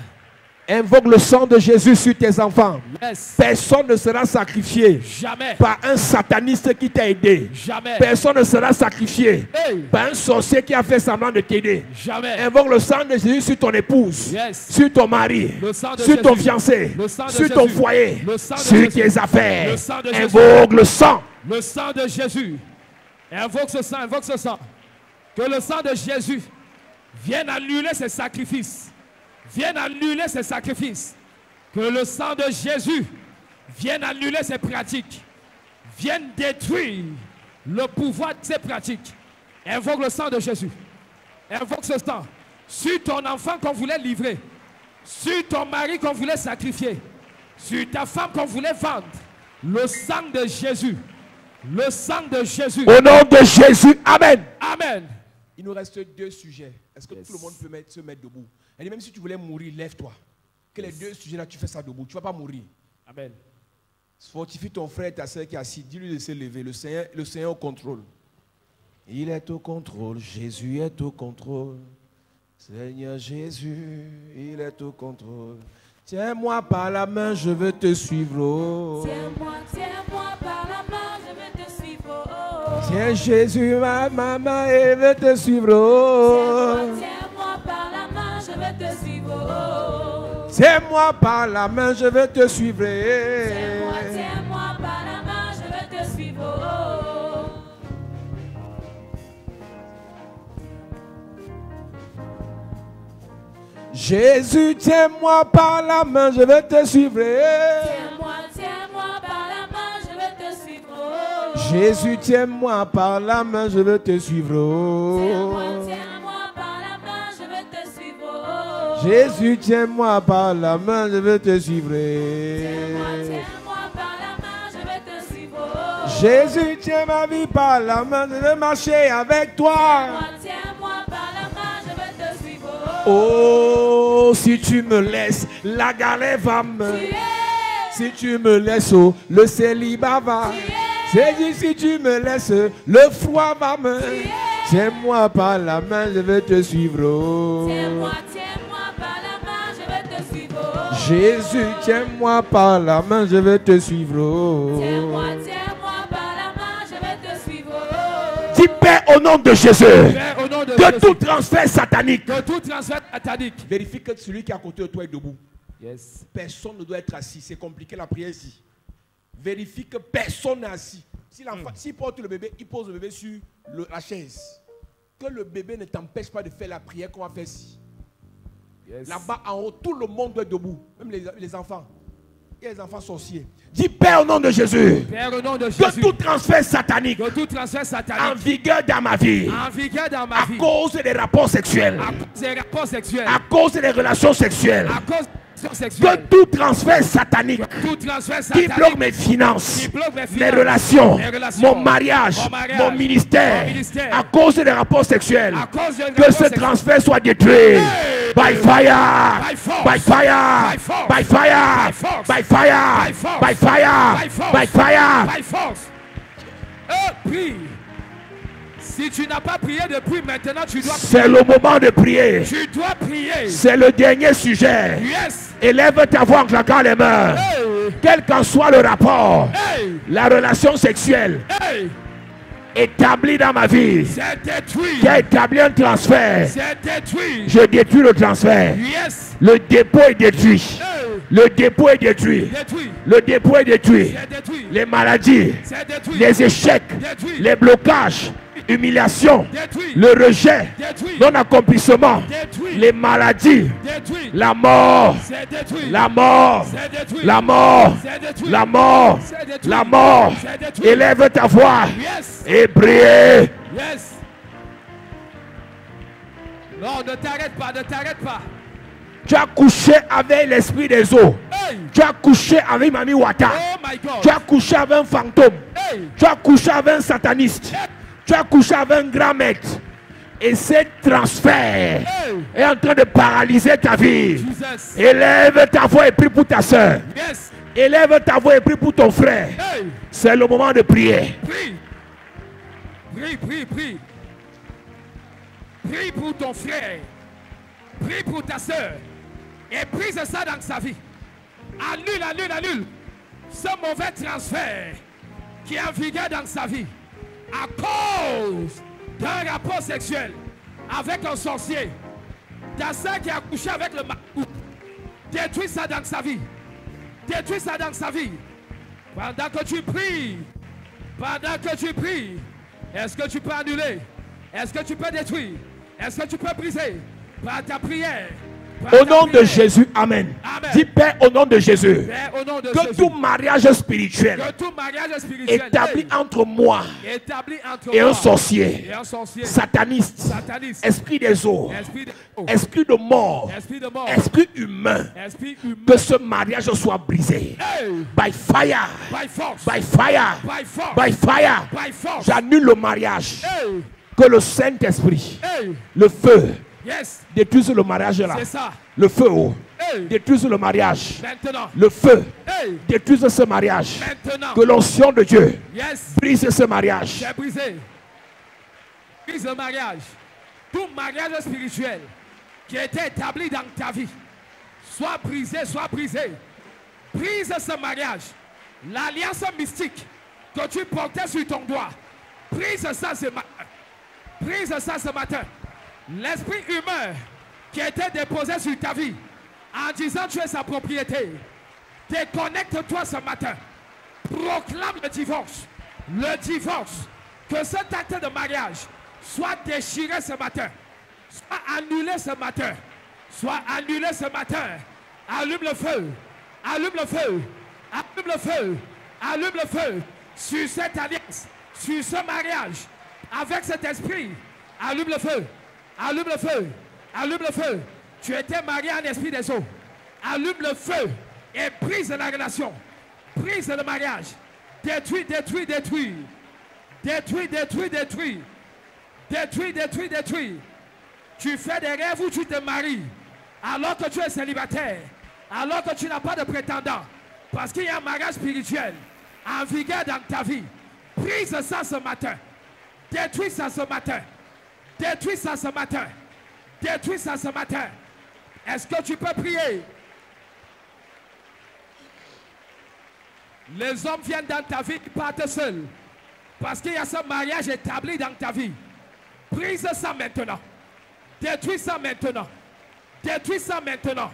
Invoque le sang de Jésus sur tes enfants. Yes. Personne ne sera sacrifié. Jamais. Par un sataniste qui t'a aidé. Jamais. Personne ne sera sacrifié. Hey. Par un sorcier qui a fait semblant de t'aider. Jamais. Invoque le sang de Jésus sur ton épouse. Yes. Sur ton mari. Le sang de sur Jésus. ton fiancé. Le sang de sur ton Jésus. foyer. Le sang de sur Jésus. tes affaires. Le sang de Jésus. Invoque le sang. Le sang de Jésus. Invoque ce sang, invoque ce sang. Que le sang de Jésus vienne annuler ses sacrifices. Vienne annuler ses sacrifices. Que le sang de Jésus vienne annuler ses pratiques. Vienne détruire le pouvoir de ses pratiques. Invoque le sang de Jésus. Invoque ce sang. Sur ton enfant qu'on voulait livrer. Sur ton mari qu'on voulait sacrifier. Sur ta femme qu'on voulait vendre. Le sang de Jésus. Le sang de Jésus. Au nom de Jésus. Amen. Amen. Il nous reste 2 sujets. Est-ce que tout le monde peut se mettre debout? Elle dit, même si tu voulais mourir, lève-toi. Que les 2 sujets-là, tu fais ça debout. Tu ne vas pas mourir. Amen. Fortifie ton frère et ta soeur qui est assis. Dis-lui de se lever. Le Seigneur au contrôle. Il est au contrôle. Jésus est au contrôle. Seigneur Jésus, il est au contrôle. Tiens-moi par la main, je veux te suivre. Oh. Tiens-moi par la main, je veux te suivre. Oh. Tiens Jésus, ma maman, et veut te suivre. Oh. Tiens-moi par la main, je veux te suivre. Oh. Tiens-moi par la main, je veux te suivre. Tiens-moi par la main, je veux te suivre. Oh. Jésus, tiens-moi par la main, je veux te suivre. Tiens-moi par la main, je veux te suivre. Oh. Jésus, tiens-moi par la main, je veux te suivre. Tiens-moi par la main, je veux te suivre. Oh. Jésus, tiens-moi par la main, je veux te suivre. Tiens-moi par la main, je veux te suivre. Oh. Jésus, tiens ma vie par la main, je veux marcher avec toi. Tiens-moi par la main, je veux te suivre. Oh, si tu me laisses, la galère va me. Si tu me laisses, oh, le célibat va. C'est si tu me laisses, le froid va me. Tiens-moi par la main, je veux te suivre. Oh. Tiens-moi par la main, je veux te suivre. Oh. Jésus, tiens-moi par la main, je veux te suivre. Oh. Tiens-moi par la main, je veux te suivre. Oh. Dis Père au nom de Jésus. Père, au nom de Que Jésus. tout transfert satanique. Que tout transfert satanique. Vérifie que celui qui est à côté de toi est debout. Yes. Personne ne doit être assis. C'est compliqué la prière ici. Vérifie que personne n'est assis. Si l'enfant, s'il porte le bébé, il pose le bébé sur la chaise. Que le bébé ne t'empêche pas de faire la prière qu'on va faire ici. Yes. Là-bas en haut, tout le monde doit être debout. Même les enfants. Il y a les enfants sorciers. Dis Père au nom de Jésus. Père, au nom de Que Jésus. tout transfert satanique Que tout transfert en satanique. vigueur dans ma vie, En vigueur dans ma à vie. cause des rapports sexuels, À cause des rapports sexuels. à cause des relations sexuelles, À cause des que sexuelles. tout transfert satanique Tout transfert qui satanique. bloque mes finances, Qui bloque mes mes finances, relations, mes relations, mon mariage, mon ministère, mon ministère, à cause des rapports sexuels, à cause des que rapports ce sexuels. transfert soit détruit. Hey! By fire, By force. by fire, By force. by fire, By force. by fire, By force. by fire, By force. by fire. By force. Prie. Si tu n'as pas prié depuis maintenant, tu dois prier. C'est le moment de prier. Tu dois prier. C'est le dernier sujet. Yes. Élève ta voix en claquant les mains. Hey. Quel qu'en soit le rapport, Hey. la relation sexuelle, Hey. établi dans ma vie, c'est détruit. qui a établi un transfert, C'est détruit. je détruis le transfert. Yes. Le dépôt est détruit. Hey. Le dépôt est détruit. Détruit. Le dépôt est détruit. C'est détruit. Les maladies, C'est détruit. les échecs, Détruit. les blocages, humiliation, Détruit. le rejet, Détruit. non-accomplissement, Détruit. les maladies, Détruit. la mort, C'est détruit. la mort, C'est détruit. la mort, C'est détruit. la mort, C'est détruit. la mort. C'est détruit. Élève ta voix Yes. et prie. Yes. Non, ne t'arrête pas, ne t'arrête pas. Tu as couché avec l'esprit des eaux. Hey. Tu as couché avec Mami Wata. Oh my God. Tu as couché avec un fantôme. Hey. Tu as couché avec un sataniste. Hey. Tu as couché avec un grand maître. Et ce transfert Hey. est en train de paralyser ta vie. Jesus. Élève ta voix et prie pour ta soeur. Yes. Élève ta voix et prie pour ton frère. Hey. C'est le moment de prier. Prie. Prie, prie, prie. Prie pour ton frère. Prie pour ta soeur. Et prise ça dans sa vie. Annule, annule, annule ce mauvais transfert qui est en vigueur dans sa vie à cause d'un rapport sexuel avec un sorcier. Ta soeur qui a couché avec le marabout. Détruis ça dans sa vie. Détruis ça dans sa vie. Pendant que tu pries. Pendant que tu pries. Est-ce que tu peux annuler? Est-ce que tu peux détruire? Est-ce que tu peux briser par ta prière? Au nom de Jésus, amen. Amen. Dis Père au nom de Jésus. Père, au nom de Que Jésus, tout mariage spirituel que tout mariage spirituel établi entre moi établi entre et moi un sorcier, et un sorcier, sataniste, sataniste, esprit des eaux, esprit de, esprit de mort, esprit de mort, esprit humain, esprit humain, que ce mariage soit brisé. hey, By fire, by force, by fire, by force, by fire. by force, J'annule le mariage. hey, Que le Saint-Esprit, hey, le feu, yes, détruise le mariage là. c'est ça, Le feu, oh, hey, détruise le mariage. maintenant, Le feu, hey, détruise ce mariage. maintenant, Que l'onction de Dieu yes, brise ce mariage. c'est brisé, brise le mariage, tout mariage spirituel qui a été établi dans ta vie, soit brisé, brise ce mariage, l'alliance mystique que tu portais sur ton doigt, brise ça ce matin, brise ça ce matin, l'esprit humain qui a été déposé sur ta vie en disant tu es sa propriété, déconnecte-toi ce matin, proclame le divorce, que cet acte de mariage soit déchiré ce matin, soit annulé ce matin, soit annulé ce matin. Allume le feu, allume le feu, allume le feu, allume le feu sur cette alliance, sur ce mariage, avec cet esprit. Allume le feu, allume le feu, allume le feu. Tu étais marié en esprit des eaux. Allume le feu et brise la relation, brise le mariage. Détruis, détruis, détruis. Détruis, détruis, détruis. Détruis, détruis, détruis. Tu fais des rêves où tu te maries alors que tu es célibataire, alors que tu n'as pas de prétendant, parce qu'il y a un mariage spirituel en vigueur dans ta vie. Brise ça ce matin. Détruis ça ce matin. Détruis ça ce matin. Détruis ça ce matin. Est-ce que tu peux prier? Les hommes viennent dans ta vie, ils partent seuls. Parce qu'il y a ce mariage établi dans ta vie. Brise ça maintenant. Détruis ça maintenant. Détruis ça maintenant.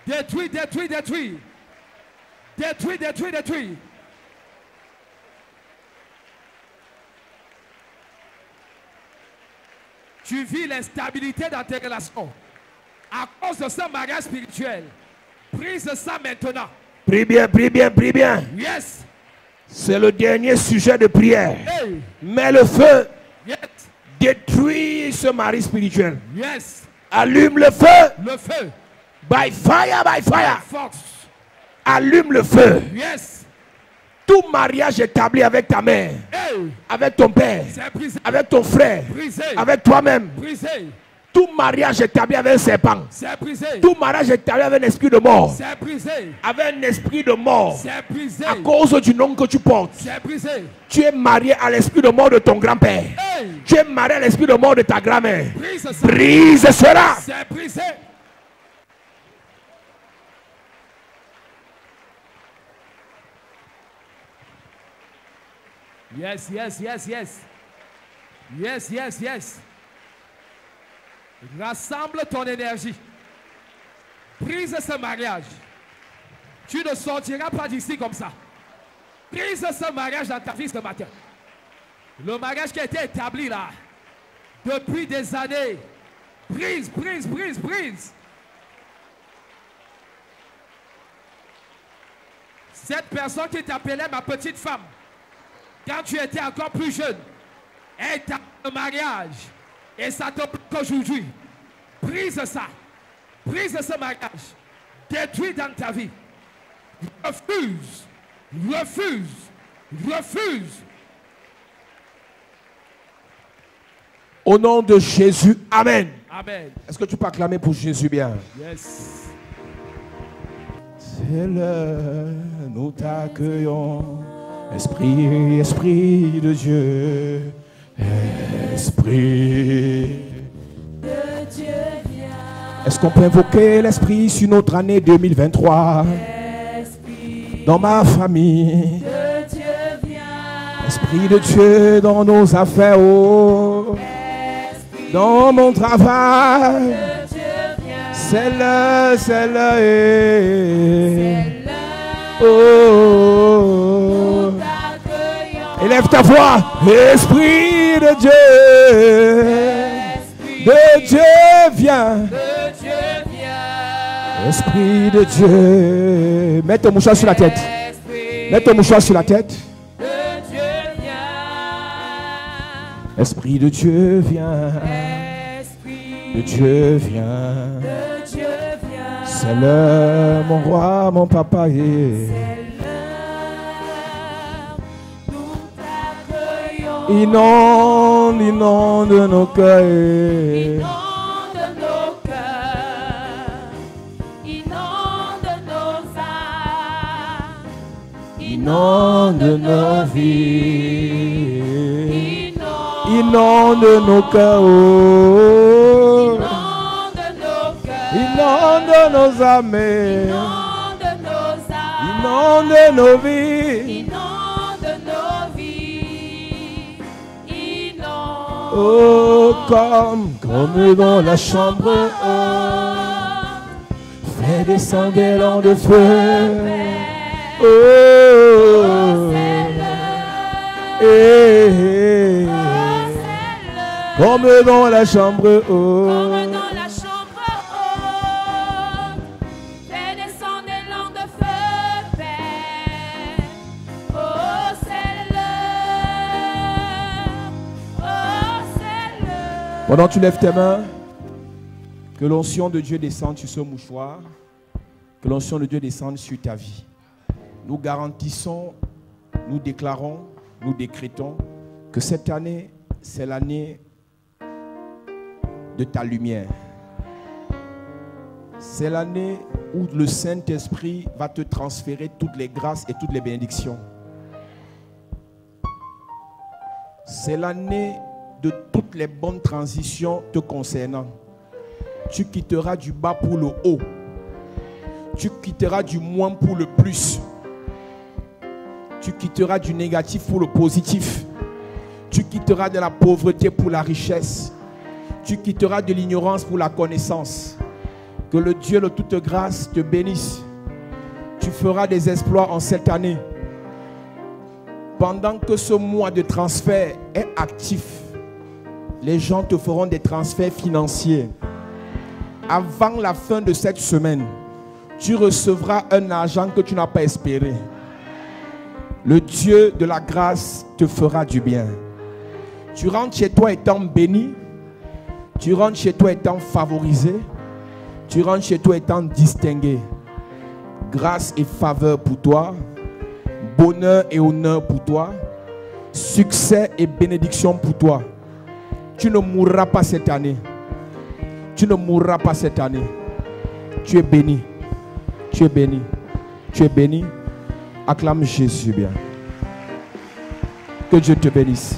Détruis, détruis, détruis. Détruis, détruis, détruis. Tu vis l'instabilité dans tes relations à cause de ce mariage spirituel. Brise ça maintenant. Prie bien, prie bien, prie bien. Yes. C'est le dernier sujet de prière. Hey. Mais le feu Yes. détruit ce mari spirituel. Yes. Allume le feu. Le feu. By fire, by fire. Force. Allume le feu. Yes. Tout mariage établi avec ta mère, Hey. avec ton père, C'est brisé. avec ton frère, Brisé. avec toi-même. Brisé. Tout mariage établi avec un serpent. C'est brisé. Tout mariage établi avec un esprit de mort. C'est brisé. Avec un esprit de mort. C'est brisé. À cause du nom que tu portes. C'est brisé. Tu es marié à l'esprit de mort de ton grand-père. Hey. Tu es marié à l'esprit de mort de ta grand-mère. Brise ça. Brise cela. C'est brisé. Yes, yes, yes, yes. Yes, yes, yes. Rassemble ton énergie. Brise ce mariage. Tu ne sortiras pas d'ici comme ça. Brise ce mariage dans ta vie ce matin. Le mariage qui a été établi là, depuis des années. Brise, brise, brise, brise. Cette personne qui t'appelait ma petite femme, quand tu étais encore plus jeune, elle t'a le mariage. Et ça te bloque aujourd'hui. Brise ça. Brise ce mariage. Détruis dans ta vie. Refuse. Refuse. Refuse. Au nom de Jésus, Amen. Amen. Est-ce que tu peux acclamer pour Jésus bien? Yes. C'est l'heure, nous t'accueillons. Esprit, Esprit de Dieu. Esprit de Dieu vient. Est-ce qu'on peut invoquer l'Esprit sur notre année 2023? Esprit dans ma famille. de Dieu vient. Esprit de Dieu dans nos affaires. Oh. Dans mon travail. De Dieu vient. C'est l'heure, c'est l'heure. C'est l'heure. Oh. Nous t'accueillons. Élève ta voix. Esprit de Dieu. Esprit De Dieu vient. de Dieu vient. Esprit de Dieu. Mets ton mouchoir sur la tête. Esprit Mets ton mouchoir sur la tête. de Dieu vient. Esprit de Dieu vient. Esprit De Dieu vient. de Dieu vient. C'est l'heure, mon roi, mon papa. C'est l'heure. Nous t'accueillons. Inonde, inonde nos cœurs. Inonde nos cœurs. Inonde nos âmes. Inonde nos vies. Inonde Inonde nos cœurs. Oh. nos cœurs. Inonde nos âmes. Inonde nos âmes. Inonde nos vies. Inonde nos vies. Inonde. Oh, comme dans la chambre haute. Fais descendre des langues de feu. Oh. Eh, comme dans la chambre Comme haute. dans la chambre haute, fais descendre des langues de feu, Père. Oh, c'est l'heure. Oh, c'est l'heure. Pendant que tu lèves tes mains, que l'onction de Dieu descende sur ce mouchoir, que l'onction de Dieu descende sur ta vie. Nous garantissons, nous déclarons, nous décrétons que cette année, c'est l'année de ta lumière. C'est l'année où le Saint-Esprit va te transférer toutes les grâces et toutes les bénédictions. C'est l'année de toutes les bonnes transitions te concernant. Tu quitteras du bas pour le haut. Tu quitteras du moins pour le plus. Tu quitteras du négatif pour le positif. Tu quitteras de la pauvreté pour la richesse. Tu quitteras de l'ignorance pour la connaissance. Que le Dieu de toute grâce te bénisse. Tu feras des exploits en cette année. Pendant que ce mois de transfert est actif, les gens te feront des transferts financiers. Avant la fin de cette semaine, tu recevras un argent que tu n'as pas espéré. Le Dieu de la grâce te fera du bien. Tu rentres chez toi étant béni. Tu rentres chez toi étant favorisé. Tu rentres chez toi étant distingué. Grâce et faveur pour toi. Bonheur et honneur pour toi. Succès et bénédiction pour toi. Tu ne mourras pas cette année. Tu ne mourras pas cette année. Tu es béni. Tu es béni. Tu es béni. Acclame Jésus bien. Que Dieu te bénisse.